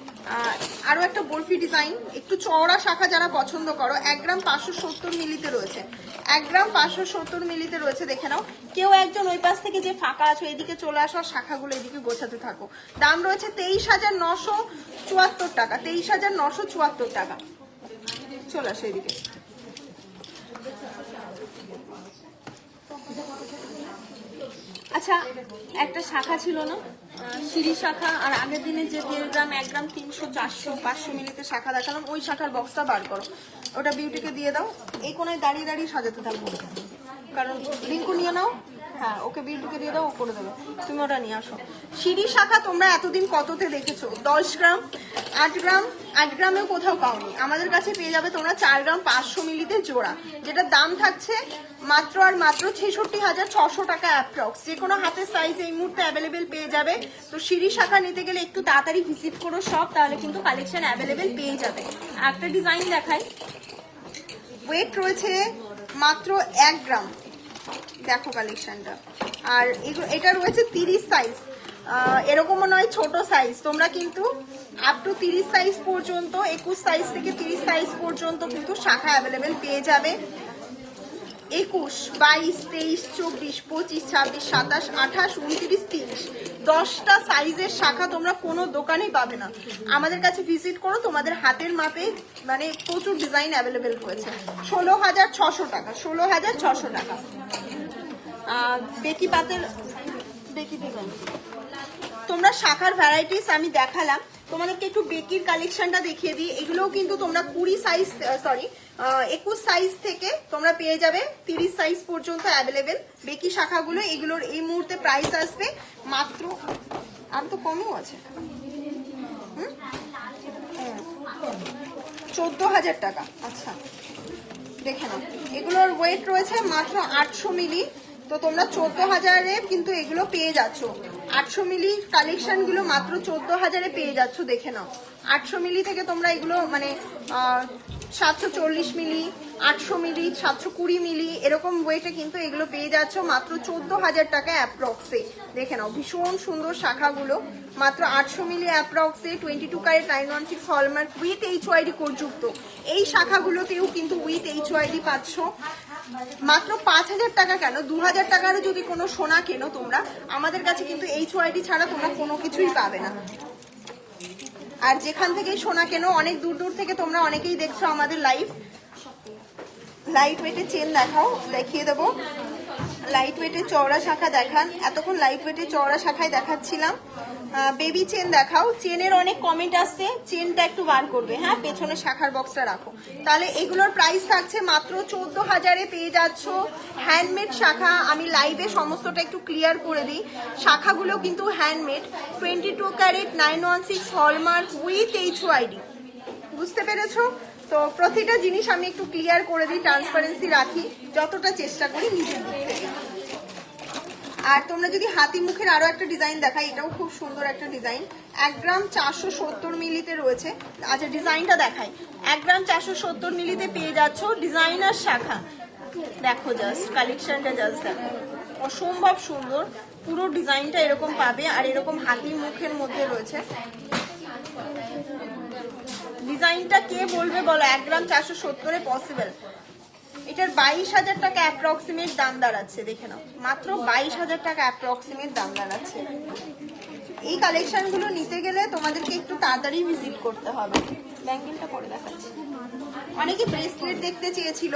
আরো একটা বরফি ডিজাইন, একটু চওড়া শাখা যারা পছন্দ করো, 1 গ্রাম 570 মিলিতে রয়েছে, 1 গ্রাম 570 মিলিতে রয়েছে, দেখে নাও। কেউ একজন ওই পাশ থেকে যে ফাঁকা আছো এদিকে চলে আসো, শাখাগুলো এদিকে গোছাতে থাকো। দাম রয়েছে 23,974 টাকা, 23,974 টাকা। চলে আসো এদিকে। আচ্ছা, একটা শাখা ছিল না, সিঁড়ি শাখা, আর আগের দিনে যে 1.5 গ্রাম 1 গ্রাম 300 400 500 মিলিতে শাখা দেখালাম, ওই শাখার বক্সটা বার করো, ওটা বিউটিকে দিয়ে দাও। এই কোনায় দাঁড়িয়ে দাঁড়িয়ে সাজাতে থাকবো, কারণ রিঙ্কু নিয়ে নাও। হ্যাঁ, ওকে বিউটিকে দিয়ে দাও, ও করে দেবে, তুমি ওটা নিয়ে আসো। সিঁড়ি শাখা তোমরা এতদিন কততে দেখেছো? 10 গ্রাম 8 গ্রাম 8 গ্রামেও কোথাও পাওনি, আমাদের কাছে পেয়ে যাবে তোমরা 4 গ্রাম 500 মিলিতে জোড়া, যেটা দাম থাকছে মাত্র আর মাত্র 66,600 টাকা অ্যাপ্রক্স। যে কোনো হাতের সাইজ এই মুহূর্তে অ্যাভেলেবেল পেয়ে যাবে। তো সিঁড়ি শাখা নিতে গেলে একটু তাড়াতাড়ি ভিজিট করো সব, তাহলে কিন্তু কালেকশন অ্যাভেলেবেল পেয়ে যাবে। একটা ডিজাইন দেখাই, ওয়েট রয়েছে মাত্র 1 গ্রাম, দেখো কালেকশনটা। আর এটা রয়েছে 30 সাইজ, এরকমও নয় ছোট সাইজ, তোমরা কিন্তু আপ টু 30 সাইজ পর্যন্ত, 21 সাইজ থেকে 30 সাইজ পর্যন্ত কিন্তু শাখা অ্যাভেলেবেল পেয়ে যাবে। 21, 22, 23, 24, 25, 26, 27, 28, 29, 30, 10টা সাইজের শাখা তোমরা কোনো দোকানেই পাবে না। আমাদের কাছে ভিজিট করো, তোমাদের হাতের মাপে মানে প্রচুর ডিজাইন অ্যাভেলেবেল রয়েছে। 16,600 টাকা, 16,600 টাকা। বেকি পাতের বেকি ডিজাইন, তোমরা শাখার ভ্যারাইটিস আমি দেখালাম, তোমাদেরকে একটু বেকির কালেকশনটা দেখিয়ে দিই। এগুলোও কিন্তু তোমরা 20 সাইজ, সরি 21 সাইজ থেকে তোমরা পেয়ে যাবে 30 সাইজ পর্যন্ত অ্যাভেলেবেল বেকি শাখাগুলো। এগুলোর এই মুহূর্তে প্রাইস আসবে মাত্র, আর তো কমও আছে, 14,000 টাকা। আচ্ছা দেখে নাও, এগুলোর ওয়েট রয়েছে মাত্র 800 মিলি, তো তোমরা 14,000-এ কিন্তু এগুলো পেয়ে যাচ্ছ। 800 মিলি কালেকশনগুলো মাত্র 14,000-এ পেয়ে যাচ্ছ, দেখে নাও। 800 মিলি থেকে তোমরা এগুলো মানে 740 মিলি, 800 মিলি, 720 মিলি এরকম ওয়েটে কিন্তু এগুলো পেয়ে যাচ্ছ মাত্র 14,000 টাকা অ্যাপ্রক্সে। দেখে নাও, ভীষণ সুন্দর শাখাগুলো, মাত্র 800 মিলি অ্যাপ্রক্সে, 22 carat 916 hallmark with HYD code যুক্ত। এই শাখাগুলোতেও কিন্তু উইথ HYD পাচ্ছ। মাত্র 5,000 টাকা কেন, 2,000 টাকারও যদি কোনো সোনা কেনো তোমরা, আমাদের কাছে কিন্তু HYD ছাড়া তোমরা কোনো কিছুই পাবে না। আর যেখান থেকেই সোনা কেনো, অনেক দূর দূর থেকে তোমরা অনেকেই দেখছো আমাদের লাইভ। লাইট ওয়েটের চেন দেখাও, দেখিয়ে দেবো। লাইট ওয়েটের চওড়া শাখা দেখান, এতক্ষণ লাইট ওয়েটের চওড়া শাখায় দেখাচ্ছিলাম। বেবি চেন দেখাও। চেনের অনেক কমেন্ট আসছে, চেনটা একটু বার করবে, হ্যাঁ পেছনে শাখার বক্সটা রাখো। তাহলে এগুলোর প্রাইস থাকছে মাত্র 14,000-এ পেয়ে যাচ্ছ হ্যান্ডমেড শাখা। আমি লাইভে সমস্তটা একটু ক্লিয়ার করে দিই, শাখাগুলো কিন্তু handmade, 22 carat 916 hallmark with HYD, বুঝতে পেরেছো? তো প্রতিটা জিনিস আমি একটু ক্লিয়ার করে দিই, ট্রান্সপারেন্সি রাখি যতটা চেষ্টা করি নিজের দিক থেকে। আর তোমরা যদি হাতি মুখের আরো একটা ডিজাইন দেখাই, এটাও খুব সুন্দর একটা ডিজাইন, 1 গ্রাম 470 মিলিতে রয়েছে। আচ্ছা ডিজাইনটা দেখাই, 1 গ্রাম 470 মিলিতে পেয়ে যাচ্ছ ডিজাইনার শাখা। দেখো জাস্ট কালেকশনটা, জাস্ট দেখো, অসম্ভব সুন্দর। পুরো ডিজাইনটা এরকম পাবে, আর এরকম হাতি মুখের মধ্যে রয়েছে। ডিজাইনটা কে বলবে বলো, 1 গ্রাম 470-এ পসিবল? এটার 22,000 টাকা অ্যাপ্রক্সিমেট দাম দাঁড়াচ্ছে, দেখে নাও, মাত্র 22,000 টাকা অ্যাপ্রক্সিমেট দাম দাঁড়াচ্ছে। এই কালেকশনগুলো নিতে গেলে তোমাদেরকে একটু তাড়াতাড়ি ভিজিট করতে হবে। ব্যাঙ্গেলটা করে দেখাচ্ছি, অনেকে ব্রেসলেট দেখতে চেয়েছিল,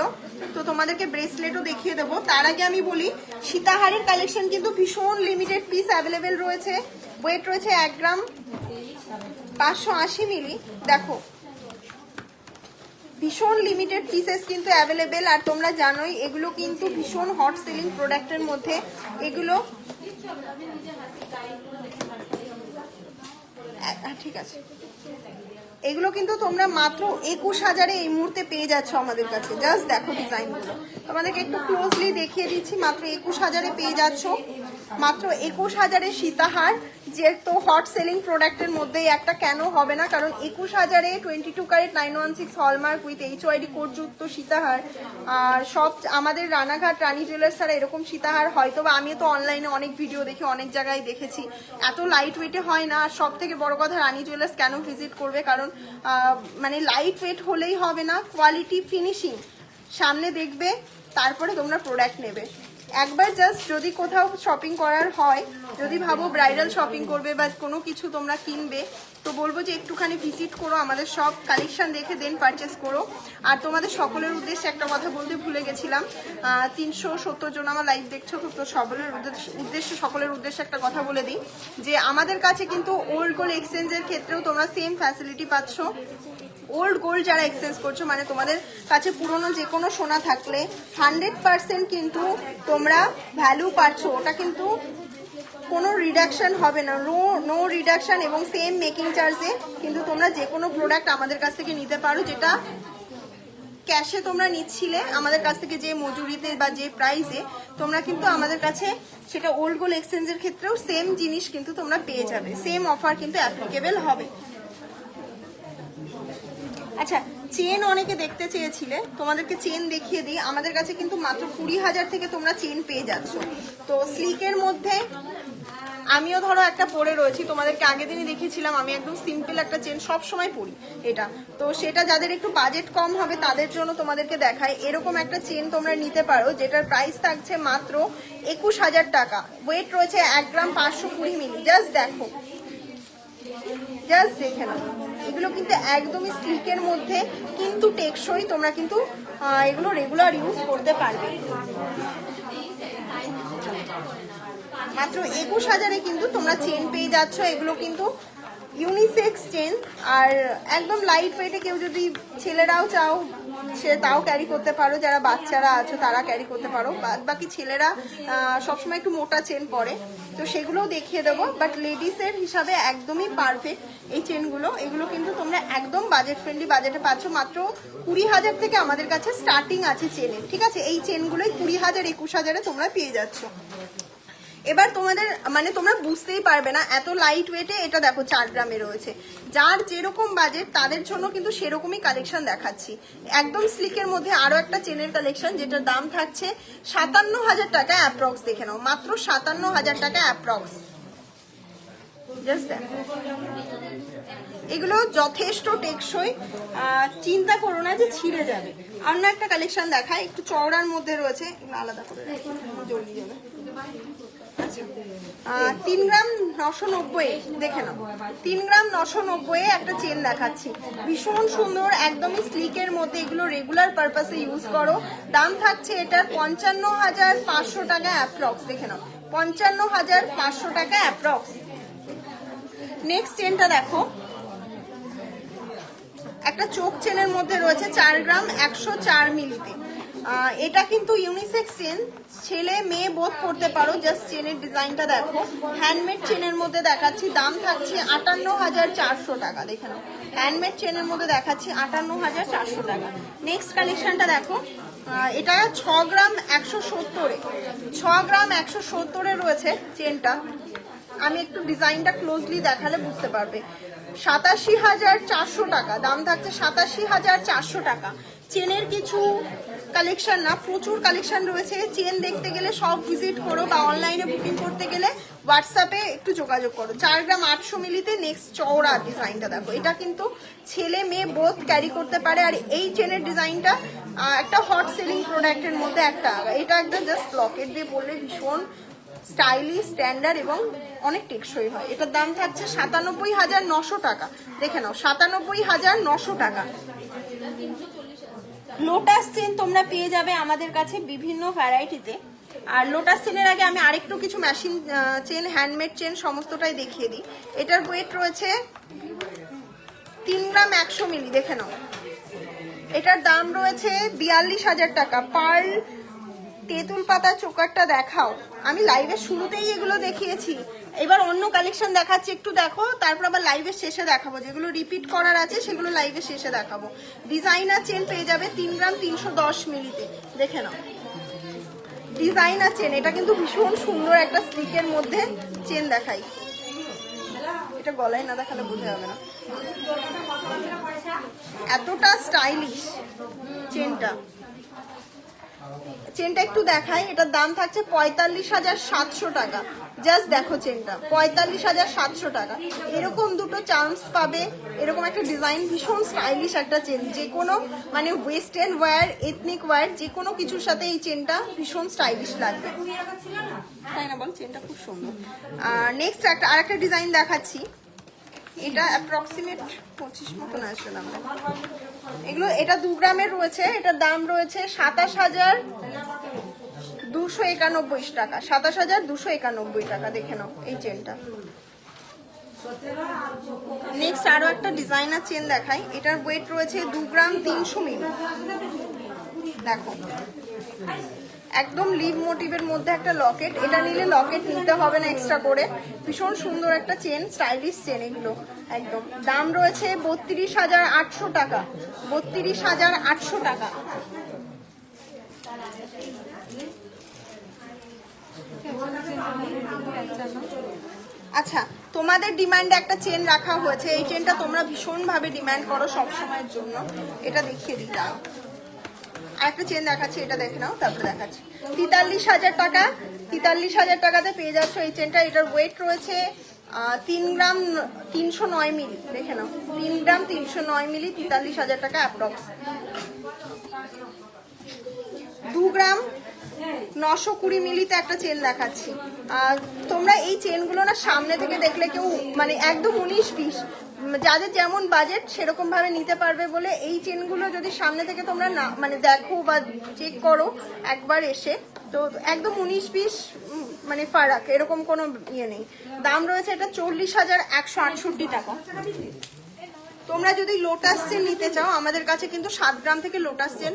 তো তোমাদেরকে ব্রেসলেটও দেখিয়ে দেবো। তার আগে আমি বলি, সীতাহারের কালেকশন কিন্তু ভীষণ লিমিটেড পিস অ্যাভেলেবেল রয়েছে। ওয়েট রয়েছে 1 গ্রাম 580 মিলি। দেখো ভীষণ লিমিটেড পিসেস কিন্তু অ্যাভেলেবেল, আর তোমরা জানোই এগুলো কিন্তু ভীষণ হট সেলিং প্রোডাক্টের মধ্যে। এগুলো ঠিক আছে, এগুলো কিন্তু তোমরা মাত্র 21,000-এ এই মুহূর্তে পেয়ে যাচ্ছ আমাদের কাছে। জাস্ট দেখো ডিজাইনগুলো, তোমাদেরকে একটু ক্লোজলি দেখিয়ে দিচ্ছি। মাত্র 21,000-এ পেয়ে যাচ্ছ, মাত্র 21,000-এ সীতাহার, যে তো হট সেলিং প্রোডাক্টের মধ্যেই একটা, কেন হবে না? কারণ 21,000-এ 22 ক্যারেট 916 হলমার্ক উইথ HYD কোডযুক্ত সীতাহার। আর সব আমাদের রানাঘাট রানী জুয়েলার্স ছাড়া এরকম সীতাহার হয়তো বা আমি তো অনলাইনে অনেক ভিডিও দেখি, অনেক জায়গায় দেখেছি, এত লাইট ওয়েটে হয় না। আর সব থেকে বড় কথা, রানী জুয়েলার্স কেন ভিজিট করবে? কারণ মানে লাইট ওয়েট হলেই হবে না, কোয়ালিটি ফিনিশিং সামনে দেখবে, তারপরে তোমরা প্রোডাক্ট নেবে। একবার জাস্ট যদি কোথাও শপিং করার হয়, যদি ভাবো ব্রাইডাল শপিং করবে বা কোনো কিছু তোমরা কিনবে, তো বলবো যে একটুখানি ভিজিট করো, আমাদের সব কালেকশন দেখে দেন পারচেস করো। আর তোমাদের সকলের উদ্দেশ্যে একটা কথা বলতে ভুলে গেছিলাম, 370 জন আমার লাইভ দেখছো, তো সকলের উদ্দেশ্যে সকলের উদ্দেশ্যে একটা কথা বলে দিই যে আমাদের কাছে কিন্তু ওল্ড গোল্ড এক্সচেঞ্জের ক্ষেত্রেও তোমরা সেম ফ্যাসিলিটি পাচ্ছ। ওল্ড গোল্ড যারা এক্সচেঞ্জ করছো, মানে তোমাদের কাছে পুরনো যে কোনো সোনা থাকলে 100% কিন্তু তোমরা ভ্যালু পাচ্ছ, ওটা কিন্তু কোনো রিডাকশন হবে না, নো রিডাকশন, এবং সেম মেকিং চার্জে কিন্তু তোমরা যে কোনো প্রোডাক্ট আমাদের কাছ থেকে নিতে পারো। যেটা ক্যাশে তোমরা নিচ্ছিলে আমাদের কাছ থেকে যে মজুরিতে বা যে প্রাইসে, তোমরা কিন্তু আমাদের কাছে সেটা ওল্ড গোল্ড এক্সচেঞ্জের ক্ষেত্রেও সেম জিনিস কিন্তু তোমরা পেয়ে যাবে, সেম অফার কিন্তু অ্যাপ্লিকেবল হবে। আচ্ছা, চেন অনেকে দেখতে চেয়েছিলে, তোমাদেরকে চেন দেখিয়ে দিই। আমাদের কাছে কিন্তু মাত্র 20,000 থেকে তোমরা চেন পেয়ে যাচ্ছ। তো স্লিকের মধ্যে আমিও ধরো একটা পরে রয়েছি, তোমাদেরকে আগের দিনই দেখিয়েছিলাম, আমি একদম সিম্পল একটা চেন সব সময় পরি এটা, তো সেটা যাদের একটু বাজেট কম হবে তাদের জন্য তোমাদেরকে দেখায়। এরকম একটা চেন তোমরা নিতে পারো, যেটার প্রাইস থাকছে মাত্র 21,000 টাকা। ওয়েট রয়েছে 1 গ্রাম 520 মিলি। জাস্ট দেখো, জাস্ট দেখে নাও, এগুলো কিন্তু একদমই স্লিকের মধ্যে, কিন্তু টেকসই, তোমরা কিন্তু এগুলো রেগুলার ইউজ করতে পারবে। মাত্র 21,000-এ কিন্তু তোমরা চেন পেয়ে যাচ্ছ। এগুলো কিন্তু ইউনিসেক্স চেন, আর একদম লাইট ওয়েটে, কেউ যদি ছেলেরাও চাও সে তাও ক্যারি করতে পারো, যারা বাচ্চারা আছো তারা ক্যারি করতে পারো। বাকি ছেলেরা সবসময় একটু মোটা চেন পরে, তো সেগুলোও দেখিয়ে দেবো। বাট লেডিসের হিসাবে একদমই পারফেক্ট এই চেনগুলো। এগুলো কিন্তু তোমরা একদম বাজেট ফ্রেন্ডলি বাজেটে পাচ্ছ। মাত্র 20,000 থেকে আমাদের কাছে স্টার্টিং আছে চেনের, ঠিক আছে? এই চেনগুলোই 20,000 21,000-এ তোমরা পেয়ে যাচ্ছ। এবার তোমাদের মানে তোমরা বুঝতেই পারবে না, এত লাইট ওয়েটে। এটা দেখো 4 গ্রামে রয়েছে, যার যেরকম বাজেট তাদের জন্য কিন্তু সেরকমই কালেকশন দেখাচ্ছি। একদম স্লিকের মধ্যে আরো একটা চেনের কালেকশন, যেটার দাম থাকছে 57,000 টাকা অ্যাপ্রক্স। দেখে নাও, মাত্র 57,000 টাকা অ্যাপ্রক্স। জাস্ট দেখো, এগুলো যথেষ্ট টেকসই, চিন্তা করো না যে ছিঁড়ে যাবে। অন্য একটা কালেকশন দেখায়, একটু চওড়ার মধ্যে রয়েছে, এগুলো আলাদা করে জড়িয়ে যাবে। আচ্ছা, 3 গ্রাম 990, দেখে নাও, 3 গ্রাম 990 একটা চেন দেখাচ্ছি, ভীষণ সুন্দর, একদমই স্লিকের মধ্যে। এগুলো রেগুলার পারপাসে ইউজ করো। দাম থাকছে এটার 55,500 টাকা অ্যাপ্রক্স। দেখে নাও, 55,500 টাকা অ্যাপ্রক্স। নেক্সট চেনটা দেখো, একটা চোখ চেনের মধ্যে রয়েছে 4 গ্রাম 104 মিলিতে। এটা কিন্তু ইউনিসেক্স চেন, ছেলে মেয়ে বোধ করতে পারো। জাস্ট চেনের ডিজাইনটা দেখো, হ্যান্ডমেড চেনের মধ্যে দেখাচ্ছি। দাম থাকছে 58,400 টাকা। দেখে নাও, হ্যান্ডমেড চেনের মধ্যে দেখাচ্ছি 58,400 টাকা। নেক্সট কালেকশনটা দেখো, এটা 6 গ্রাম 170-এ, 6 গ্রাম 170-এ রয়েছে চেনটা। আমি একটু ডিজাইনটা ক্লোজলি দেখালে বুঝতে পারবে। 87,400 টাকা দাম থাকছে, 87,400 টাকা। চেনের কিছু কালেকশন না, প্রচুর কালেকশন রয়েছে। চেন দেখতে গেলে সব ভিজিট করো, বা অনলাইনে বুকিং করতে গেলে হোয়াটসঅ্যাপে একটু যোগাযোগ করো। 4 গ্রাম 800 মিলিতে নেক্সট চওড়া ডিজাইনটা দেখো, এটা কিন্তু ছেলে মেয়ে বোথ ক্যারি করতে পারে। আর এই চেনের ডিজাইনটা একটা হট সেলিং প্রোডাক্টের মধ্যে একটা, এটা একটা জাস্ট লকেট দিয়ে পরলে ভীষণ স্টাইলিশ, স্ট্যান্ডার্ড এবং অনেক টেকসই হয়। এটার দাম থাকছে 97,900 টাকা। দেখে নাও, 97,900 টাকা। লোটাস চেন তোমরা পেয়ে যাবে আমাদের কাছে বিভিন্ন ভ্যারাইটিতে। আর লোটাস চেনের আগে আমি আরেকটু কিছু মেশিন চেন, হ্যান্ডমেড চেন সমস্তটাই দেখিয়ে দিই। এটার ওয়েট রয়েছে 3 গ্রাম 100 মিলি। দেখে নাও, এটার দাম রয়েছে 42,000 টাকা। পার্ল তেঁতুল পাতা চোকারটা দেখাও, আমি লাইভের শুরুতেই এগুলো দেখিয়েছি। এবার অন্য কালেকশন দেখাচ্ছি, একটু দেখো, তারপর আবার লাইভের শেষে দেখাবো, যেগুলো রিপিট করার আছে সেগুলো লাইভের শেষে দেখাবো। ডিজাইনার চেন পেয়ে যাবে 3 গ্রাম 310 মিলিতে, দেখে নাও ডিজাইনার চেন। এটা কিন্তু ভীষণ সুন্দর একটা স্লিকের মধ্যে চেন দেখাই, এটা গলায় না দেখালে বোঝা যাবে না, এতটা স্টাইলিশ চেনটা। চেনটা একটু দেখাই, এটার দাম থাকছে 45,700 টাকা। জাস্ট দেখো চেনটা 45,700 টাকা। এরকম দুটো চান্স পাবে, এরকম একটা ডিজাইন, ভীষণ স্টাইলিশ একটা চেন, যে কোনো মানে ওয়েস্টার্ন ওয়্যার, এথনিক ওয়্যার, যে কোনো কিছুর সাথে এই চেনটা ভীষণ স্টাইলিশ লাগবে, তাই না বল? চেনটা খুব সুন্দর। নেক্সট আরেকটা ডিজাইন দেখাচ্ছি, এটা অ্যাপ্রক্সিমেট 25 মতন আসবে দাম। এগুলো এটা 2 গ্রামের রয়েছে, এটার দাম রয়েছে 27,291 টাকা, 27,291 টাকা। দেখে নাও এই চেনটা। নেক্সট আরো একটা ডিজাইনার চেন দেখাই, এটার ওয়েট রয়েছে 2 গ্রাম 300 মিলি। দেখো একদম লিভ মোটিভের মধ্যে একটা লকেট, এটা নিলে লকেট নিতে হবে না এক্সট্রা করে, ভীষণ সুন্দর একটা চেন, স্টাইলিশ চেন এগুলো একদম। দাম রয়েছে 32,800 টাকা, 32,800 টাকা। আচ্ছা, তোমাদের ডিমান্ডে একটা চেন রাখা হয়েছে, এই চেনটা তোমরা ভীষণ ভাবে ডিমান্ড করো সব সময়ের জন্য, এটা দেখিয়ে দিই। দাও আরেকটা চেন দেখাচ্ছি, এটা দেখে নাও, তারপরে দেখাচ্ছি। 43,000 টাকা, 43,000 টাকাতে পেয়ে যাচ্ছ এই চেনটা। এটার ওয়েট রয়েছে 3 গ্রাম 309 মিলি, দেখে নাও 3 গ্রাম 309 মিলি, 43,000 টাকা অ্যাপ্রক্স। 2 গ্রাম 920 মিলিতে একটা চেন দেখাচ্ছি। তোমরা এই চেনগুলো না সামনে থেকে দেখলে কেউ মানে একদম 19-20, যাদের যেমন বাজেট সেরকম ভাবে নিতে পারবে বলে এই চেনগুলো যদি সামনে থেকে তোমরা না মানে দেখো বা চেক করো একবার এসে, তো একদম 19-20 মানে ফারাক, এরকম কোনো ইয়ে নেই। দাম রয়েছে এটা 40,168 টাকা। তোমরা যদি লোটাস চেন নিতে চাও, আমাদের কাছে কিন্তু 7 গ্রাম থেকে লোটাস চেন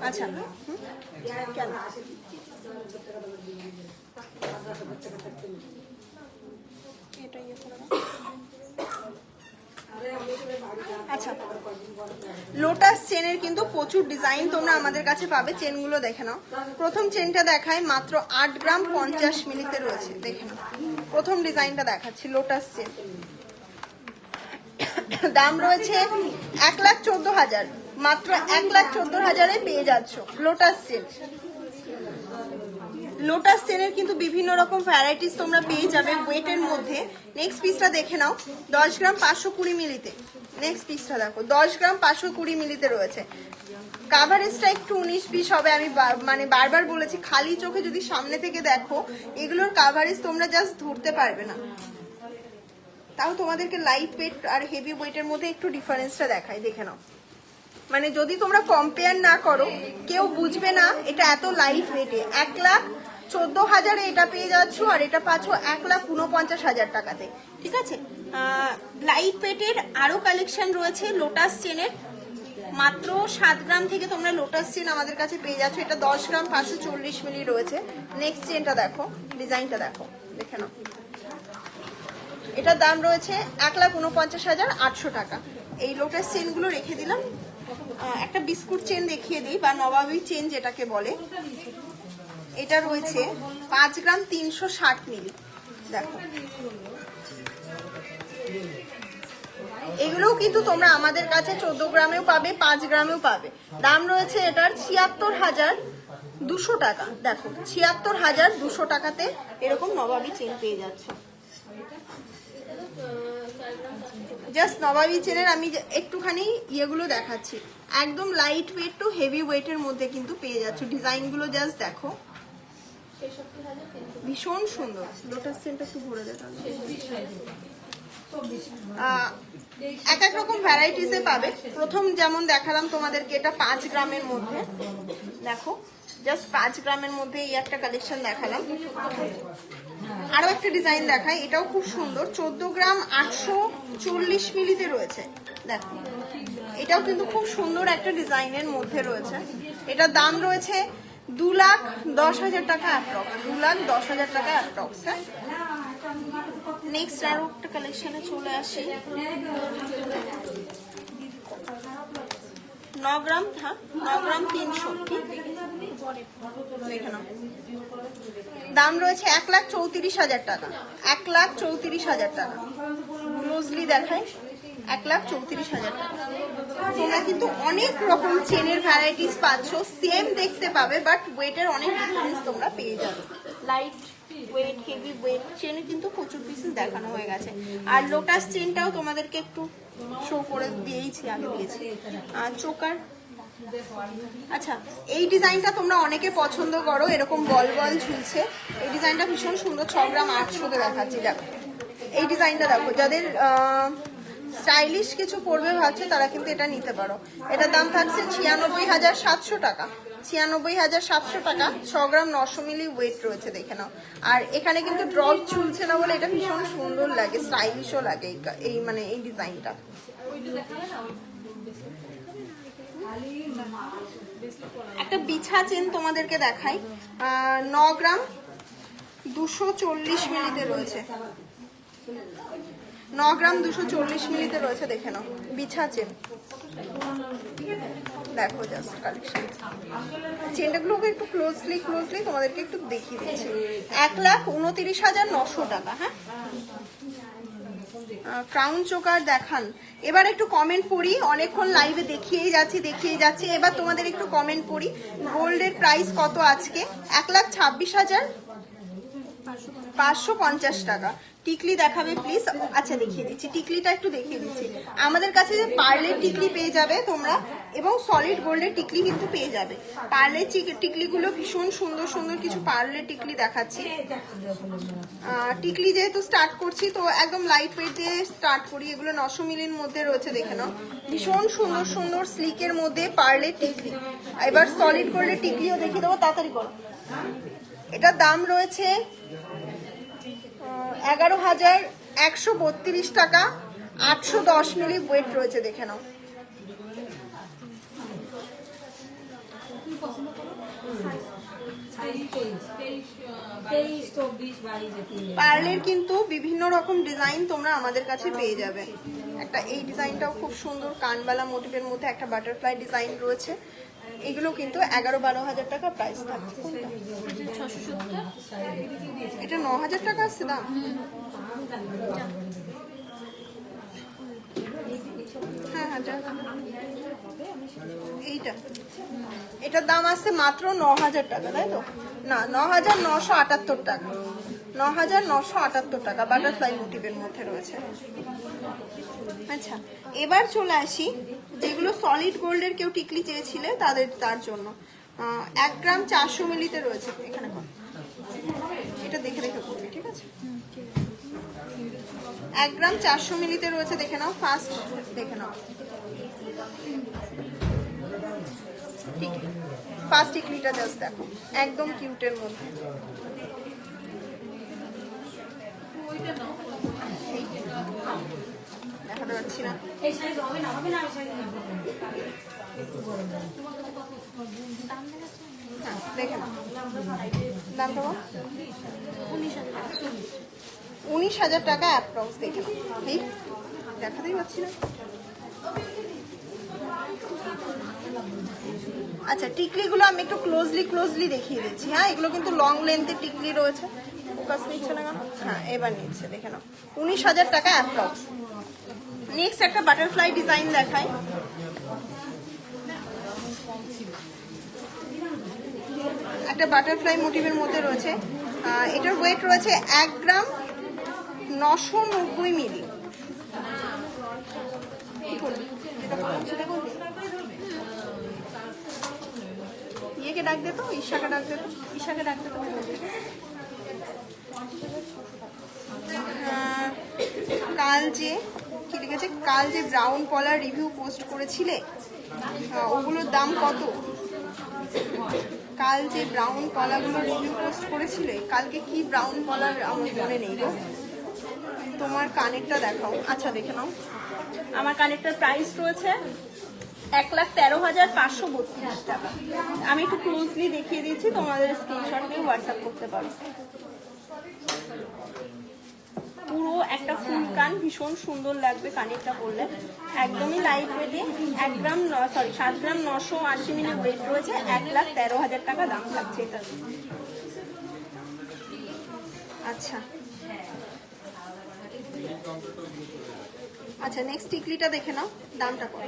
আচ্ছা কেন আচ্ছা, লোটাস চেনের কিন্তু প্রচুর ডিজাইন তোমরা আমাদের কাছে পাবে, চেনগুলো দেখে নাও। প্রথম চেনটা দেখায় মাত্র 8 গ্রাম 50 মিলিতে রয়েছে, দেখে নাও। প্রথম ডিজাইনটা দেখাচ্ছি লোটাস চেন, দাম রয়েছে 1,14,000, মাত্র 1,14,000-এ পেয়ে যাচ্ছ লোটাস চেন। লোটাস চেনের কিন্তু বিভিন্ন রকম ভ্যারাইটিস তোমরা পেয়ে যাবে ওয়েটের মধ্যে। নেক্সট পিসটা দেখে নাও, 10 গ্রাম 520 মিলিতে। নেক্সট পিসটা দেখো, 10 গ্রাম 520 মিলিতে রয়েছে। কাভারেজটা একটু 19-20 হবে, আমি মানে বারবার বলেছি, খালি চোখে যদি সামনে থেকে দেখো এগুলোর কাভারেজ তোমরা জাস্ট ধরতে পারবে না। তাও তোমাদেরকে লাইট ওয়েট আর হেভি ওয়েটের মধ্যে একটু ডিফারেন্সটা দেখাই, দেখে নাও। মানে যদি তোমরা কম্পেয়ার না করো কেউ বুঝবে না এটা এত লাইট ওয়েটে। 1,14,000-এ এটা পেয়ে যাচ্ছ, আর এটা পাচ্ছ 1,49,000 টাকাতে, ঠিক আছে। লাইট ওয়েটের আরো কালেকশন রয়েছে লোটাস চেনের, মাত্র 7 গ্রাম থেকে তোমরা লোটাস চেন আমাদের কাছে পেয়ে যাচ্ছ। এটা 10 গ্রাম 540 মিলি রয়েছে। নেক্সট চেনটা দেখো, ডিজাইনটা দেখো, দেখে নাও। এটার দাম রয়েছে 1,49,800 টাকা। এই লোটাস চেনগুলো রেখে দিলাম। একটা বিস্কুট চেন দেখিয়ে দিই, বা নবাবী চেন যেটাকে বলে। এটা রয়েছে 5 গ্রাম 360 মিলি, দেখো। এগুলোও কিন্তু তোমরা আমাদের কাছে 14 গ্রামেও পাবে, 5 গ্রামেও পাবে। দাম রয়েছে এটার 76,200 টাকা। দেখো 76,200 টাকাতে এরকম নবাবী চেন পেয়ে যাচ্ছ। জাস্ট নবাবী চেনের আমি একটুখানি ইয়েগুলো দেখাচ্ছি, একদম লাইট ওয়েট টু হেভি ওয়েটের মধ্যে কিন্তু পেয়ে যাচ্ছ। ডিজাইনগুলো জাস্ট দেখো, ভীষণ সুন্দর। লোটাস চেনটা একটু ভরে দেয়, এক এক রকম ভ্যারাইটিসে পাবে। প্রথম যেমন দেখালাম তোমাদেরকে, এটা 5 গ্রামের মধ্যে, দেখো জাস্ট 5 গ্রামের মধ্যে এই একটা কালেকশন দেখালাম। আরো একটা ডিজাইন দেখাই, এটাও খুব সুন্দর। 14 গ্রাম 840 মিলিতে রয়েছে, দেখো এটাও কিন্তু খুব সুন্দর একটা ডিজাইনের মধ্যে রয়েছে। এটার দাম রয়েছে 2,10,000 টাকা অ্যাপ্রক্স, 2,10,000 টাকা অ্যাপ্রক্স। হ্যাঁ, নেক্সট আরো একটা কালেকশনে চলে আসি। 9 গ্রাম, হ্যাঁ 9 গ্রাম 300, দেখে নাও। দাম রয়েছে 1,34,000 টাকা, 1,34,000 টাকা। ক্লোজলি দেখাই, 1,34,000 টাকা। তোমরা কিন্তু অনেক রকম চেনের ভ্যারাইটিস পাচ্ছ, সেম দেখতে পাবে বাট ওয়েটের অনেক ডিফারেন্স তোমরা পেয়ে যাবে। লাইট ওয়েট, হেভি ওয়েট চেনে কিন্তু প্রচুর পিসেস দেখানো হয়ে গেছে। আর লোটাস চেনটাও তোমাদেরকে একটু শো করে দিয়েছি, আগে দিয়েছি। আর চোকার, আচ্ছা এই ডিজাইনটা তোমরা অনেকে পছন্দ করো, এরকম বল বল ঝুলছে। এই ডিজাইনটা ভীষণ সুন্দর, 6 গ্রাম 800-তে দেখাচ্ছি। দেখো এই ডিজাইনটা দেখো, যাদের স্টাইলিশ কিছু পরবে ভাবছে তারা কিন্তু এটা নিতে পারো। এটার দাম থাকছে 96,700 টাকা, 96,700 টাকা। 6 গ্রাম 900 মিলি ওয়েট রয়েছে, দেখে নাও। আর এখানে কিন্তু ড্রপ ঝুলছে না বলে এটা ভীষণ সুন্দর লাগে, স্টাইলিশও লাগে এই মানে এই ডিজাইনটা। একটা বিছা চেন তোমাদেরকে দেখাই, 9 গ্রাম 240 মিলিতে রয়েছে, 9 গ্রাম 240 মিলিতে রয়েছে, দেখে নাও। বিছা চেন দেখো, জাস্ট কালেকশন। চেনটাগুলোকে একটু ক্লোজলি তোমাদেরকে একটু দেখিয়ে দিচ্ছি। 1,29,900 টাকা। হ্যাঁ, ক্রাউন চোকার দেখান। এবার একটু কমেন্ট পড়ি, অনেকক্ষণ লাইভে দেখিয়েই যাচ্ছি। এবার তোমাদের একটু কমেন্ট পড়ি। গোল্ডের প্রাইস কত আজকে? 1,26,550 টাকা। টিকলি দেখাবে প্লিজ। আচ্ছা দেখিয়ে দিচ্ছি, টিকলিটা একটু দেখিয়ে দিচ্ছি। আমাদের কাছে যে পার্লের টিকলি পেয়ে যাবে তোমরা, এবং সলিড গোল্ডের টিকলি কিন্তু পেয়ে যাবে। পার্লের টিকলিগুলো ভীষণ সুন্দর সুন্দর কিছু পার্লের টিকলি দেখাচ্ছি। টিকলি যেহেতু স্টার্ট করছি তো একদম লাইট ওয়েট দিয়ে স্টার্ট করি। এগুলো 900 মিলির মধ্যে রয়েছে, দেখে নাও। ভীষণ সুন্দর সুন্দর স্লিকের মধ্যে পার্লের টিকলি। এবার সলিড গোল্ডের টিকলিও দেখিয়ে দেবো, তাড়াতাড়ি করো। এটার দাম রয়েছে 11,132 টাকা, 810 মিলি ওয়েট রয়েছে, দেখে নাও। পার্লের কিন্তু বিভিন্ন রকম ডিজাইন তোমরা আমাদের কাছে পেয়ে যাবে। একটা এই ডিজাইনটাও খুব সুন্দর, কানবালা মোটিভের মধ্যে একটা বাটারফ্লাই ডিজাইন রয়েছে। এগুলো কিন্তু 11-12 হাজার টাকা প্রাইস থাকছে। এটা 9,000 টাকা আসছে দাম। হ্যাঁ, এইটা, এটার দাম আসছে মাত্র 9,000 টাকা, তাই তো? না, 9,978 টাকা, 9,978 টাকা। বাটারফ্লাই মোটিভের মধ্যে রয়েছে। আচ্ছা, এবার চলে আসি যেগুলো সলিড গোল্ডের কেউ টিকলি চেয়েছিলে তার জন্য। 1 গ্রাম 400 মিলিতে রয়েছে। এখানে এটা দেখে করবে, ঠিক আছে? 1 গ্রাম 400 মিলিতে রয়েছে, দেখে নাও। ফার্স্ট দেখে নাও, ফার্স্ট টিকলিটা জাস্ট দেখো, একদম কিউটের মধ্যে। দেখাতে পাচ্ছি না। দেখে নাও, দামটা 19,000 টাকা অ্যাপ্রক্স, দেখে নাও। ঠিক দেখাতেই পাচ্ছি না। আচ্ছা, টিকলিগুলো আমি একটু ক্লোজলি দেখিয়ে দিচ্ছি। হ্যাঁ, এগুলো কিন্তু লং লেন্থের টিকলি রয়েছে। ফোকাস নিচ্ছে না কেন? হ্যাঁ, এবার নিচ্ছে, দেখে নাও। 19,000 টাকা অ্যাপ্রক্স। নেক্সট একটা বাটারফ্লাই ডিজাইন দেখাই। একটা বাটারফ্লাই মোটিভের মধ্যে রয়েছে। এটার ওয়েট রয়েছে 1 গ্রাম 990 মিলি। ইয়েকে ডাক দে তো, ঈশাকে ডাক দে তো, ঈশাকে ডাক দে তো। কাল যে কি লিখেছে, কাল যে ব্রাউন পলার রিভিউ পোস্ট করেছিলে ওগুলোর দাম কত? কাল যে ব্রাউন পলাগুলো রিভিউ পোস্ট করেছিলে, কালকে কি ব্রাউন পলার আমার মনে নেই গো। তোমার কানেরটা দেখাও। আচ্ছা, দেখে নাও। আমার কানেরটার প্রাইস রয়েছে 1,13,532 টাকা। আমি একটু ক্লোজলি দেখিয়ে দিচ্ছি, তোমাদের স্ক্রিনশট নিয়ে হোয়াটসঅ্যাপ করতে পারো। পুরো একটা ফুল কান, ভীষণ সুন্দর লাগবে কানেরটা পরলে, একদমই লাইট ওয়েটে। 7 গ্রাম 980 মিলি ওয়েট রয়েছে, 1,13,000 টাকা দাম লাগছে এটা। আচ্ছা আচ্ছা, নেক্সট টিকলিটা দেখে নাও, দামটা কত?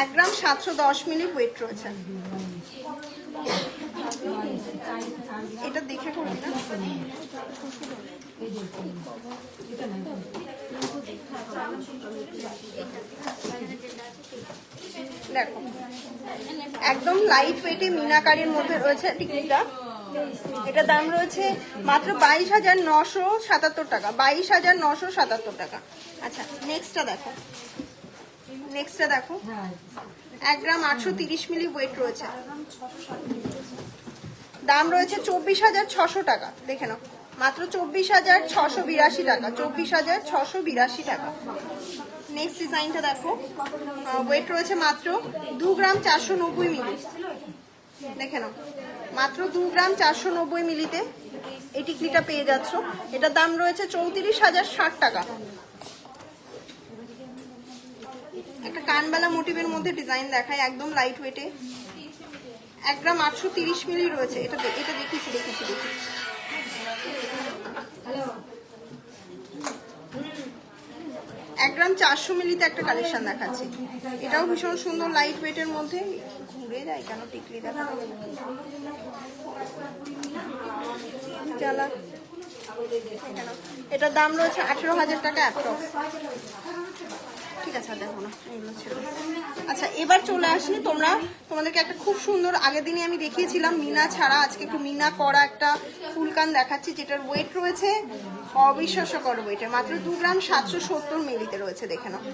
1 গ্রাম 710 মিলি ওয়েট রয়েছে। এটা দেখে করবি না? দেখো একদম লাইট ওয়েটে মিনাকারির মধ্যে রয়েছে টিকলিটা। এটার দাম রয়েছে মাত্র 22,977 টাকা, 22,977 টাকা। আচ্ছা নেক্সটটা দেখো, 1 গ্রাম 830 মিলি ওয়েট রয়েছে, দাম রয়েছে 24,600 টাকা। দেখে নাও, মাত্র 24,682 টাকা, 24,682 টাকা। নেক্সট ডিজাইনটা দেখো, ওয়েট রয়েছে মাত্র 2 গ্রাম 490 মিলি। দেখে নাও, মাত্র 2 গ্রাম 490 মিলিতে এই টিকলিটা পেয়ে যাচ্ছ। এটার দাম রয়েছে 34,060 টাকা। একটা কানবালা মোটিভের মধ্যে ডিজাইন দেখায়, একদম লাইট ওয়েটে। 1 গ্রাম 830 মিলি রয়েছে। এটা দেখিয়েছি। 1 গ্রাম 400 মিলিতে একটা কালেকশন দেখাচ্ছি, এটাও ভীষণ সুন্দর লাইট ওয়েটের মধ্যে। ঘুরে যায় কেন টিকলি দেখা, এটার দাম রয়েছে 18,000 টাকা অ্যাপ্রক্স। ঠিক আছে, দেখো না এগুলো ছিল। আচ্ছা এবার চলে আসি, তোমাদেরকে একটা খুব সুন্দর, আগের দিনে আমি দেখিয়েছিলাম মিনা ছাড়া, আজকে একটু মিনা করা একটা ফুলকান দেখাচ্ছি, যেটার ওয়েট রয়েছে অবিশ্বাস্যকর ওয়েটে, মাত্র 2 গ্রাম 770 মিলিতে রয়েছে। দেখে নাও,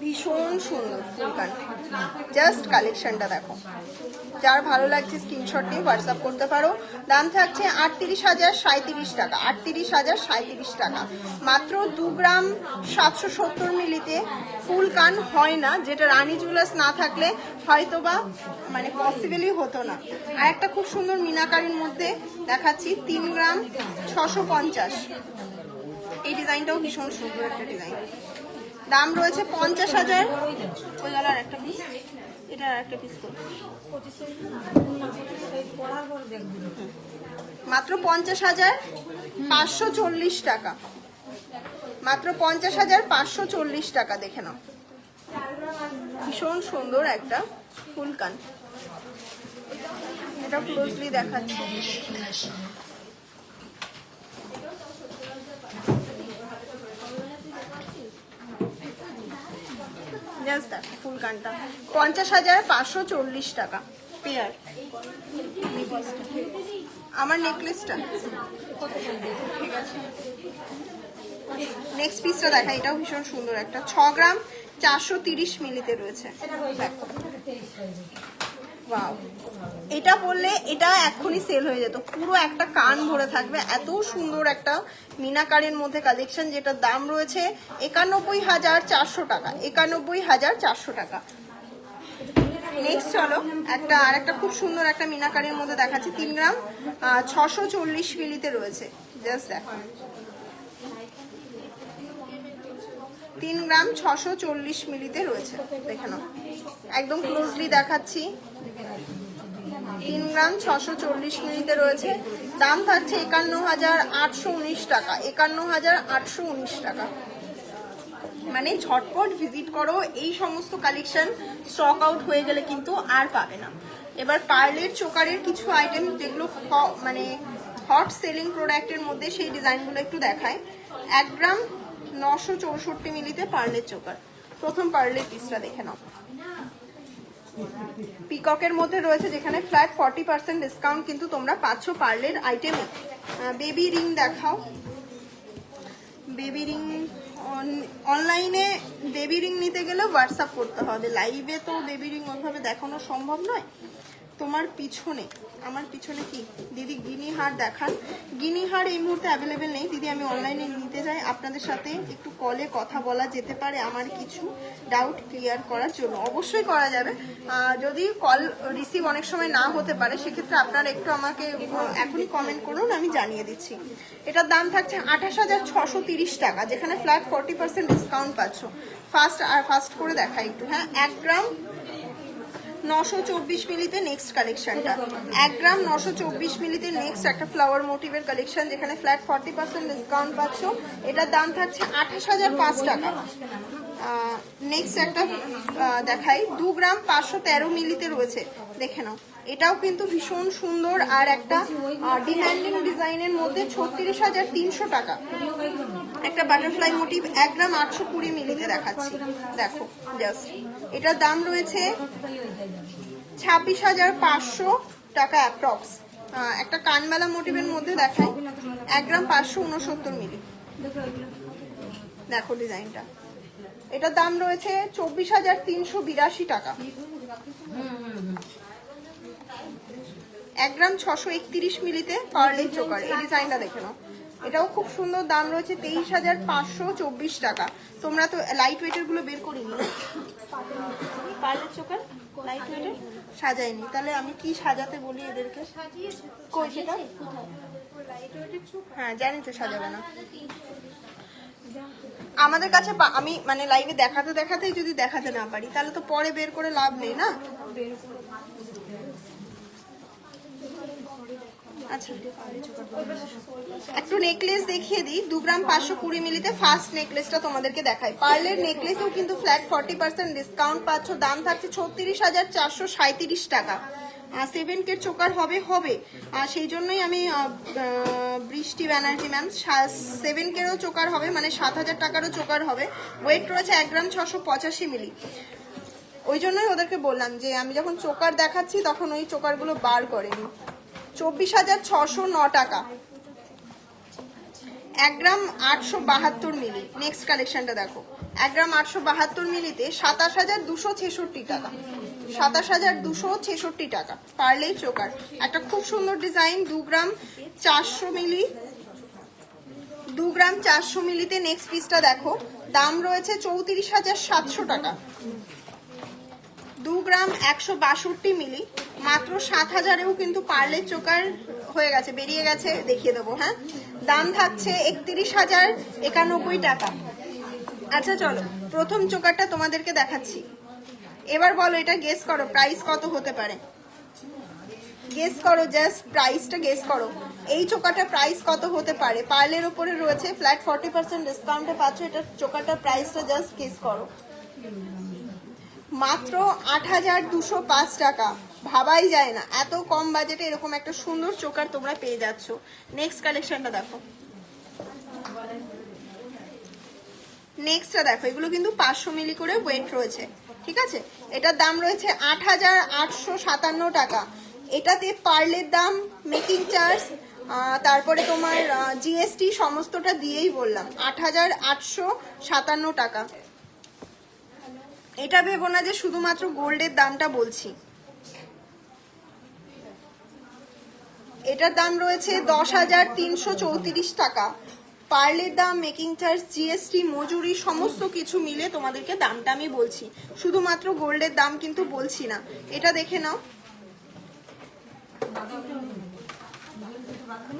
ভীষণ সুন্দর ফুলকান। জাস্ট কালেকশনটা দেখো, যার ভালো লাগছে স্ক্রিনশট নিয়ে হোয়াটসঅ্যাপ করতে পারো। দাম থাকছে 38,037 টাকা, 38,037 টাকা। মাত্র 2 গ্রাম 770 মিলিতে ফুল কান হয় না, যেটা রানী জুয়েলার্স না থাকলে হয়তোবা মানে পসিবলই হতো না। আর একটা খুব সুন্দর মিনাকারির মধ্যে দেখাচ্ছি, 3 গ্রাম 650। এই ডিজাইনটাও ভীষণ সুন্দর একটা ডিজাইন, দাম রয়েছে 50,000। ওই গেল আর একটা পিস, এটা আর একটা পিস করবো, মাত্র 50,540 টাকা, মাত্র 50,540 টাকা। দেখে নাও, ভীষণ সুন্দর একটা ফুলকান, এটা ক্লোজলি দেখাচ্ছি। জাস্ট দেখো ফুলকানটা, 50,540 টাকা পেয়ার। আমার নেকলেসটা ঠিক আছে। নেক্সট পিসটা দেখা, এটাও ভীষণ সুন্দর একটা, 6 গ্রাম 430 মিলিতে রয়েছে। দেখো ওয়াও, এটা বললে এটা এক্ষুনি সেল হয়ে যেত, পুরো একটা কান ভরে থাকবে, এত সুন্দর একটা মিনাকারের মধ্যে কালেকশন, যেটার দাম রয়েছে 91,400 টাকা, 91,400 টাকা। নেক্সট চলো আর একটা খুব সুন্দর একটা মিনাকারের মধ্যে দেখাচ্ছি, 3 গ্রাম 640 মিলিতে রয়েছে। জাস্ট দেখো, 3 গ্রাম 640 মিলিতে রয়েছে। দেখে নাও, একদম ক্লোজলি দেখাচ্ছি, 3 গ্রাম 640 মিলিতে রয়েছে। দাম থাকছে 51,819 টাকা, 51,819 টাকা। মানে ঝটপট ভিজিট করো, এই সমস্ত কালেকশন স্টক আউট হয়ে গেলে কিন্তু আর পাবে না। এবার পার্লের চোকারের কিছু আইটেম যেগুলো মানে হট সেলিং প্রোডাক্টের মধ্যে, সেই ডিজাইনগুলো একটু দেখায়। 1 গ্রাম 964 মিলিতে পার্লের চোকার। প্রথম পার্লের পিসটা দেখে নাও, পিককের মধ্যে রয়েছে, যেখানে ফ্ল্যাট 40% ডিসকাউন্ট কিন্তু তোমরা পাচ্ছ পার্লের আইটেমে। বেবি রিং দেখাও, বেবি রিং অনলাইনে বেবি রিং নিতে গেলে হোয়াটসঅ্যাপ করতে হবে, লাইভে তো বেবি রিং ওইভাবে দেখানো সম্ভব নয়। তোমার পিছনে, আমার পিছনে কি দিদি গিনি হার দেখান। গিনি হার এই মুহূর্তে অ্যাভেলেবেল নেই দিদি, আমি অনলাইনে নিতে যাই। আপনাদের সাথে একটু কলে কথা বলা যেতে পারে আমার কিছু ডাউট ক্লিয়ার করার জন্য। অবশ্যই করা যাবে, যদি কল রিসিভ অনেক সময় না হতে পারে সেক্ষেত্রে আপনারা একটু আমাকে এখনই কমেন্ট করুন, আমি জানিয়ে দিচ্ছি। এটার দাম থাকছে 28,630 টাকা, যেখানে ফ্ল্যাট 40% ডিসকাউন্ট পাচ্ছ। ফার্স্ট করে দেখা একটু। হ্যাঁ, 1 গ্রাম 924 মিলিতে নেক্সট কালেকশনটা, 1 গ্রাম 924 মিলিতে নেক্সট একটা ফ্লাওয়ার মোটিভের কালেকশন, যেখানে ফ্ল্যাট 40% ডিসকাউন্ট পাচ্ছ। এটার দাম থাকছে 28,005 টাকা। নেক্সট একটা দেখাই, 2 গ্রাম 513 মিলিতে রয়েছে, দেখে নাও। এটাও কিন্তু ভীষণ সুন্দর আর একটা ডিমান্ডিং ডিজাইনের মধ্যে 36,300 টাকা। একটা বাটারফ্লাই মোটিভ 1 গ্রাম 820 মিলিতে দেখাচ্ছি, দেখো জাস্ট। এটার দাম রয়েছে 26,500 টাকা অ্যাপ্রক্স। একটা কানবালা মোটিভের মধ্যে দেখাই, 1 গ্রাম 569 মিলি, দেখো ডিজাইনটা। এটার দাম রয়েছে 24,382 টাকা। 1 গ্রাম 631 মিলিতে পার্লের চোকার, এই ডিজাইনটা দেখে নাও। এটাও খুব সুন্দর, দাম রয়েছে 23,524 টাকা। তোমরা তো লাইট ওয়েটের গুলো বের করিনি, পার্লের চোকার লাইট ওয়েটের সাজাইনি, তাহলে আমি কি সাজাতে বলি এদেরকে? কই সেটা? হ্যাঁ জানি তো সাজাবে না আমাদের কাছে। আমি মানে লাইভে দেখাতে দেখাতেই যদি দেখাতে না পারি তাহলে তো পরে বের করে লাভ নেই না। আচ্ছা, একটু নেকলেস দেখিয়ে দিই। 2 গ্রাম 520 মিলিতে ফার্স্ট নেকলেসটা তোমাদেরকে দেখাই। পার্লের নেকলেসেও কিন্তু ফ্ল্যাট 40% ডিসকাউন্ট পাচ্ছ। দাম থাকছে 36,437 টাকা। 7K চোকার হবে সেই জন্যই আমি বৃষ্টি ব্যানার্জি ম্যাম 7Kও চোকার হবে, মানে 7,000 টাকারও চোকার হবে। ওয়েট রয়েছে 1 গ্রাম 685 মিলি। ওই জন্যই ওদেরকে বললাম যে আমি যখন চোকার দেখাচ্ছি তখন ওই চোকারগুলো বার করেনি। 24,609 টাকা। 1 গ্রাম 872 মিলি। নেক্সট কালেকশনটা দেখো, 1 গ্রাম 872 মিলিতে 27,266 টাকা। 27,266 টাকা পার্লেই চোকার। একটা খুব সুন্দর ডিজাইন, 2 গ্রাম 400 মিলি। 2 গ্রাম 400 মিলিতে নেক্সট পিসটা দেখো, দাম রয়েছে 34,700 টাকা। 2 গ্রাম 162 মিলি, মাত্র 7,000-এও কিন্তু পার্লের চোকার হয়ে গেছে, বেরিয়ে গেছে, দেখিয়ে দেবো। হ্যাঁ, দাম থাকছে 31,091 টাকা। আচ্ছা চলো, প্রথম চোকারটা তোমাদেরকে দেখাচ্ছি। এবার বলো এটা গেস করো প্রাইস কত হতে পারে। গেস করো, জাস্ট প্রাইসটা গেস করো। এই চোকাটা প্রাইস কত হতে পারে? পার্লের উপরে রয়েছে, ফ্ল্যাট 40% ডিসকাউন্টে পাচ্ছ। এটা চোকাটার প্রাইসটা জাস্ট গেস করো। মাত্র 8,205 টাকা। ভাবাই যায় না এত কম বাজেটে এরকম একটা সুন্দর চোকার তোমরা পেয়ে যাচ্ছ। নেক্সট কালেকশনটা দেখো। নেক্সটটা দেখো, এগুলো কিন্তু 500 মিলি করে ওয়েট রয়েছে, ঠিক আছে। এটার দাম রয়েছে 8,857 টাকা। এটাতে পার্লের দাম, মেকিং চার্জ, তারপরে তোমার জিএসটি সমস্তটা দিয়েই বললাম 8,857 টাকা। এটা ভেবো না যে শুধুমাত্র গোল্ডের দামটা বলছি। এটার দাম রয়েছে 10,334 টাকা। পার্লের দাম, মেকিং চার্জ, জিএসটি, মজুরি সমস্ত কিছু মিলে তোমাদেরকে দামটা আমি বলছি, শুধুমাত্র গোল্ডের দাম কিন্তু বলছি না। এটা দেখে নাও,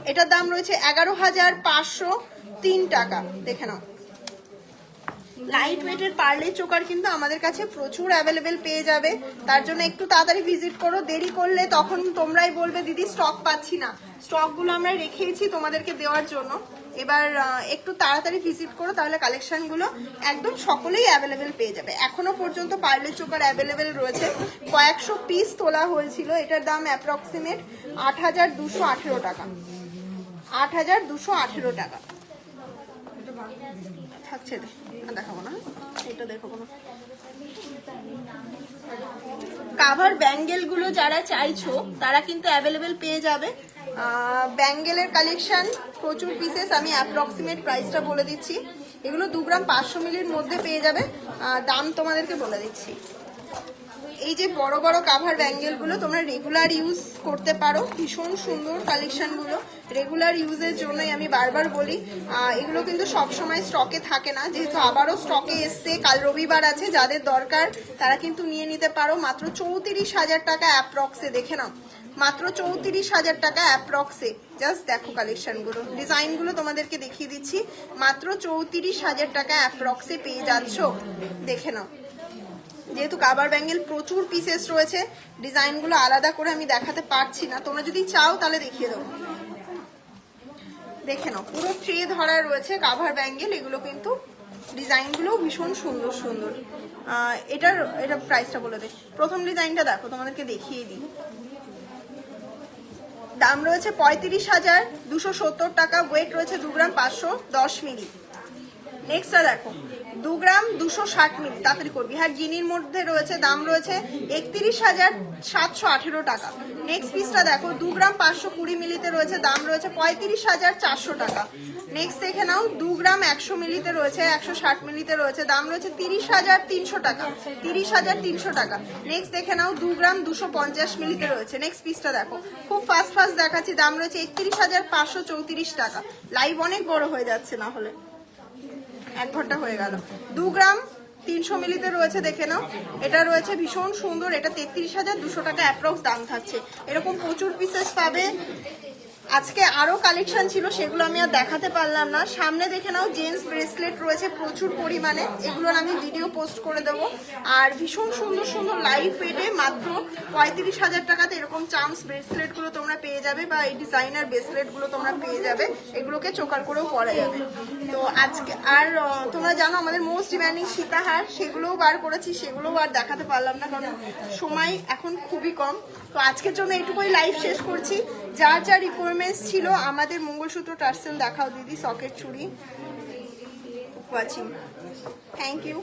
এটার দাম রয়েছে 11,503 টাকা। দেখে নাও, লাইট ওয়েটের পার্লের চোকার কিন্তু আমাদের কাছে প্রচুর অ্যাভেলেবেল পেয়ে যাবে। তার জন্য একটু তাড়াতাড়ি ভিজিট করো, দেরি করলে তখন তোমরাই বলবে দিদি স্টক পাচ্ছি না। স্টকগুলো আমরা রেখেইছি তোমাদেরকে দেওয়ার জন্য। এবার একটু তাড়াতাড়ি ভিজিট করো, তাহলে কালেকশনগুলো একদম সকলেই অ্যাভেলেবেল পেয়ে যাবে। এখনো পর্যন্ত পার্লের চোকার অ্যাভেলেবেল রয়েছে, কয়েকশো পিস তোলা হয়েছিল। এটার দাম অ্যাপ্রক্সিমেট 8,218 টাকা। 8,218 টাকা থাকছে। দেখাবো না, এটা দেখাবো না। কাভার ব্যাঙ্গেল গুলো যারা চাইছো তারা কিন্তু অ্যাভেলেবেল পেয়ে যাবে। ব্যাঙ্গেলের কালেকশন প্রচুর পিসেস, আমি অ্যাপ্রক্সিমেট প্রাইসটা বলে দিচ্ছি। এগুলো 2 গ্রাম 500 মিলির মধ্যে পেয়ে যাবে। দাম তোমাদেরকে বলে দিচ্ছি, এই যে বড় বড় কাভার ব্যাঙ্গেলগুলো তোমরা রেগুলার ইউজ করতে পারো, ভীষণ সুন্দর কালেকশনগুলো। রেগুলার ইউজের জন্যই আমি বারবার বলি, এগুলো কিন্তু সব সময় স্টকে থাকে না, যেহেতু আবারও স্টকে এসছে, কাল রবিবার আছে, যাদের দরকার তারা কিন্তু নিয়ে নিতে পারো। মাত্র 34,000 টাকা অ্যাপ্রক্সে, দেখে নাও, মাত্র 34,000 টাকা অ্যাপ্রক্সে। জাস্ট দেখো কালেকশনগুলো, ডিজাইনগুলো তোমাদেরকে দেখিয়ে দিচ্ছি। মাত্র 34,000 টাকা অ্যাপ্রক্সে পেয়ে যাচ্ছ, দেখে নাও। যেহেতু কাভার ব্যাঙ্গেল প্রচুর পিসেস রয়েছে, ডিজাইনগুলো আলাদা করে আমি দেখাতে পারছি না, তোমরা যদি চাও তাহলে দেখিয়ে দেবো। দেখে নাও, পুরো ট্রে ধরা রয়েছে কাভার ব্যাঙ্গেল, এগুলো কিন্তু ডিজাইনগুলো ভীষণ সুন্দর সুন্দর। এটা প্রাইসটা বলে দে। প্রথম ডিজাইনটা দেখো, তোমাদেরকে দেখিয়ে দিই। দাম রয়েছে 35,270 টাকা, ওয়েট রয়েছে 2 গ্রাম 510 মিলি। নেক্সটটা দেখো, 2 গ্রাম 260 মিলি, তাড়াতাড়ি করবি, হ্যাঁ গিনির মধ্যে রয়েছে, দাম রয়েছে 31,718 টাকা। নেক্সট পিসটা দেখো, 2 গ্রাম 520 মিলিতে রয়েছে, দাম রয়েছে 35,400 টাকা। নেক্সট দেখে নাও, 2 গ্রাম 100 মিলিতে রয়েছে, 160 মিলিতে রয়েছে, দাম রয়েছে 30,300 টাকা, 30,300 টাকা। নেক্সট দেখে নাও, 2 গ্রাম 250 মিলিতে রয়েছে। নেক্সট পিসটা দেখো, খুব ফাস্ট দেখাচ্ছি, দাম রয়েছে 31,534 টাকা। লাইভ অনেক বড় হয়ে যাচ্ছে, না হলে 1 ঘন্টা হয়ে গেল। 2 গ্রাম 300 মিলিতে রয়েছে, দেখে নাও, এটা রয়েছে ভীষণ সুন্দর, এটা 33,200 টাকা অ্যাপ্রক্স দাম থাকছে। এরকম প্রচুর পিসেস পাবে। আজকে আরো কালেকশন ছিল, সেগুলো আমি আর দেখাতে পারলাম না। সামনে দেখে নাও, জেন্টস ব্রেসলেট রয়েছে প্রচুর পরিমাণে, এগুলোর আমি ভিডিও পোস্ট করে দেবো। আর ভীষণ সুন্দর সুন্দর লাইভ ওয়েটে মাত্র 35,000 টাকাতে এরকম চামস ব্রেসলেটগুলো তোমরা পেয়ে যাবে, বা এই ডিজাইনার ব্রেসলেটগুলো তোমরা পেয়ে যাবে, এগুলোকে চোকার করেও পরা যাবে। তো আজকে আর তোমরা জানো আমাদের মোস্ট ডিমান্ডিং সীতাহার, সেগুলোও বার করেছি, সেগুলোও আর দেখাতে পারলাম না কারণ সময় এখন খুবই কম। তো আজকের জন্য এইটুকুই লাইভ শেষ করছি। যার যা রিকোয়ারমেন্টস ছিল, আমাদের মঙ্গলসূত্র টার্সেল দেখাও দিদি, সকেট চুড়ি, ওয়াচিং। থ্যাংক ইউ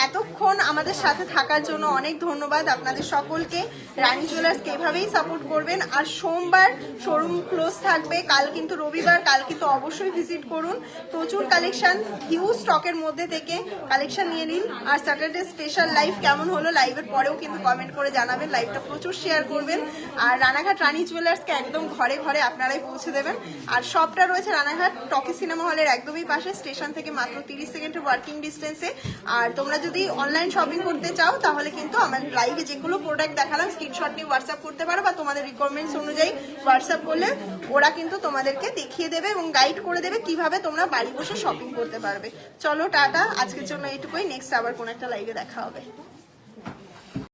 এতক্ষণ আমাদের সাথে থাকার জন্য, অনেক ধন্যবাদ আপনাদের সকলকে। রানী জুয়েলার্সকে এভাবেই সাপোর্ট করবেন। আর সোমবার শোরুম ক্লোজ থাকবে, কাল কিন্তু রবিবার, কাল কিন্তু অবশ্যই ভিজিট করুন। প্রচুর কালেকশন, হিউজ স্টকের মধ্যে থেকে কালেকশন নিয়ে নিন। আর স্যাটারডে স্পেশাল লাইভ কেমন হলো, লাইভের পরেও কিন্তু কমেন্ট করে জানাবেন, লাইভটা প্রচুর শেয়ার করবেন। আর রানাঘাট রানী জুয়েলার্সকে একদম ঘরে ঘরে আপনারাই পৌঁছে দেবেন। আর শপটা রয়েছে রানাঘাট টকি সিনেমা হলের একদমই পাশে, স্টেশন থেকে মাত্র 30 সেকেন্ডের ওয়ার্কিং ডিস্টেন্সে। আর তোমরা যদি অনলাইন শপিং করতে চাও তাহলে কিন্তু আমার লাইভে যেগুলো প্রোডাক্ট দেখালাম স্ক্রিনশট নিয়ে হোয়াটসঅ্যাপ করতে পারো, বা তোমাদের রিকোয়ারমেন্টস অনুযায়ী হোয়াটসঅ্যাপ করলে ওরা কিন্তু তোমাদেরকে দেখিয়ে দেবে এবং গাইড করে দেবে কিভাবে তোমরা বাড়ি বসে শপিং করতে পারবে। চলো টাটা, আজকের জন্য এইটুকুই, নেক্সট আবার কোনো একটা লাইভে দেখা হবে।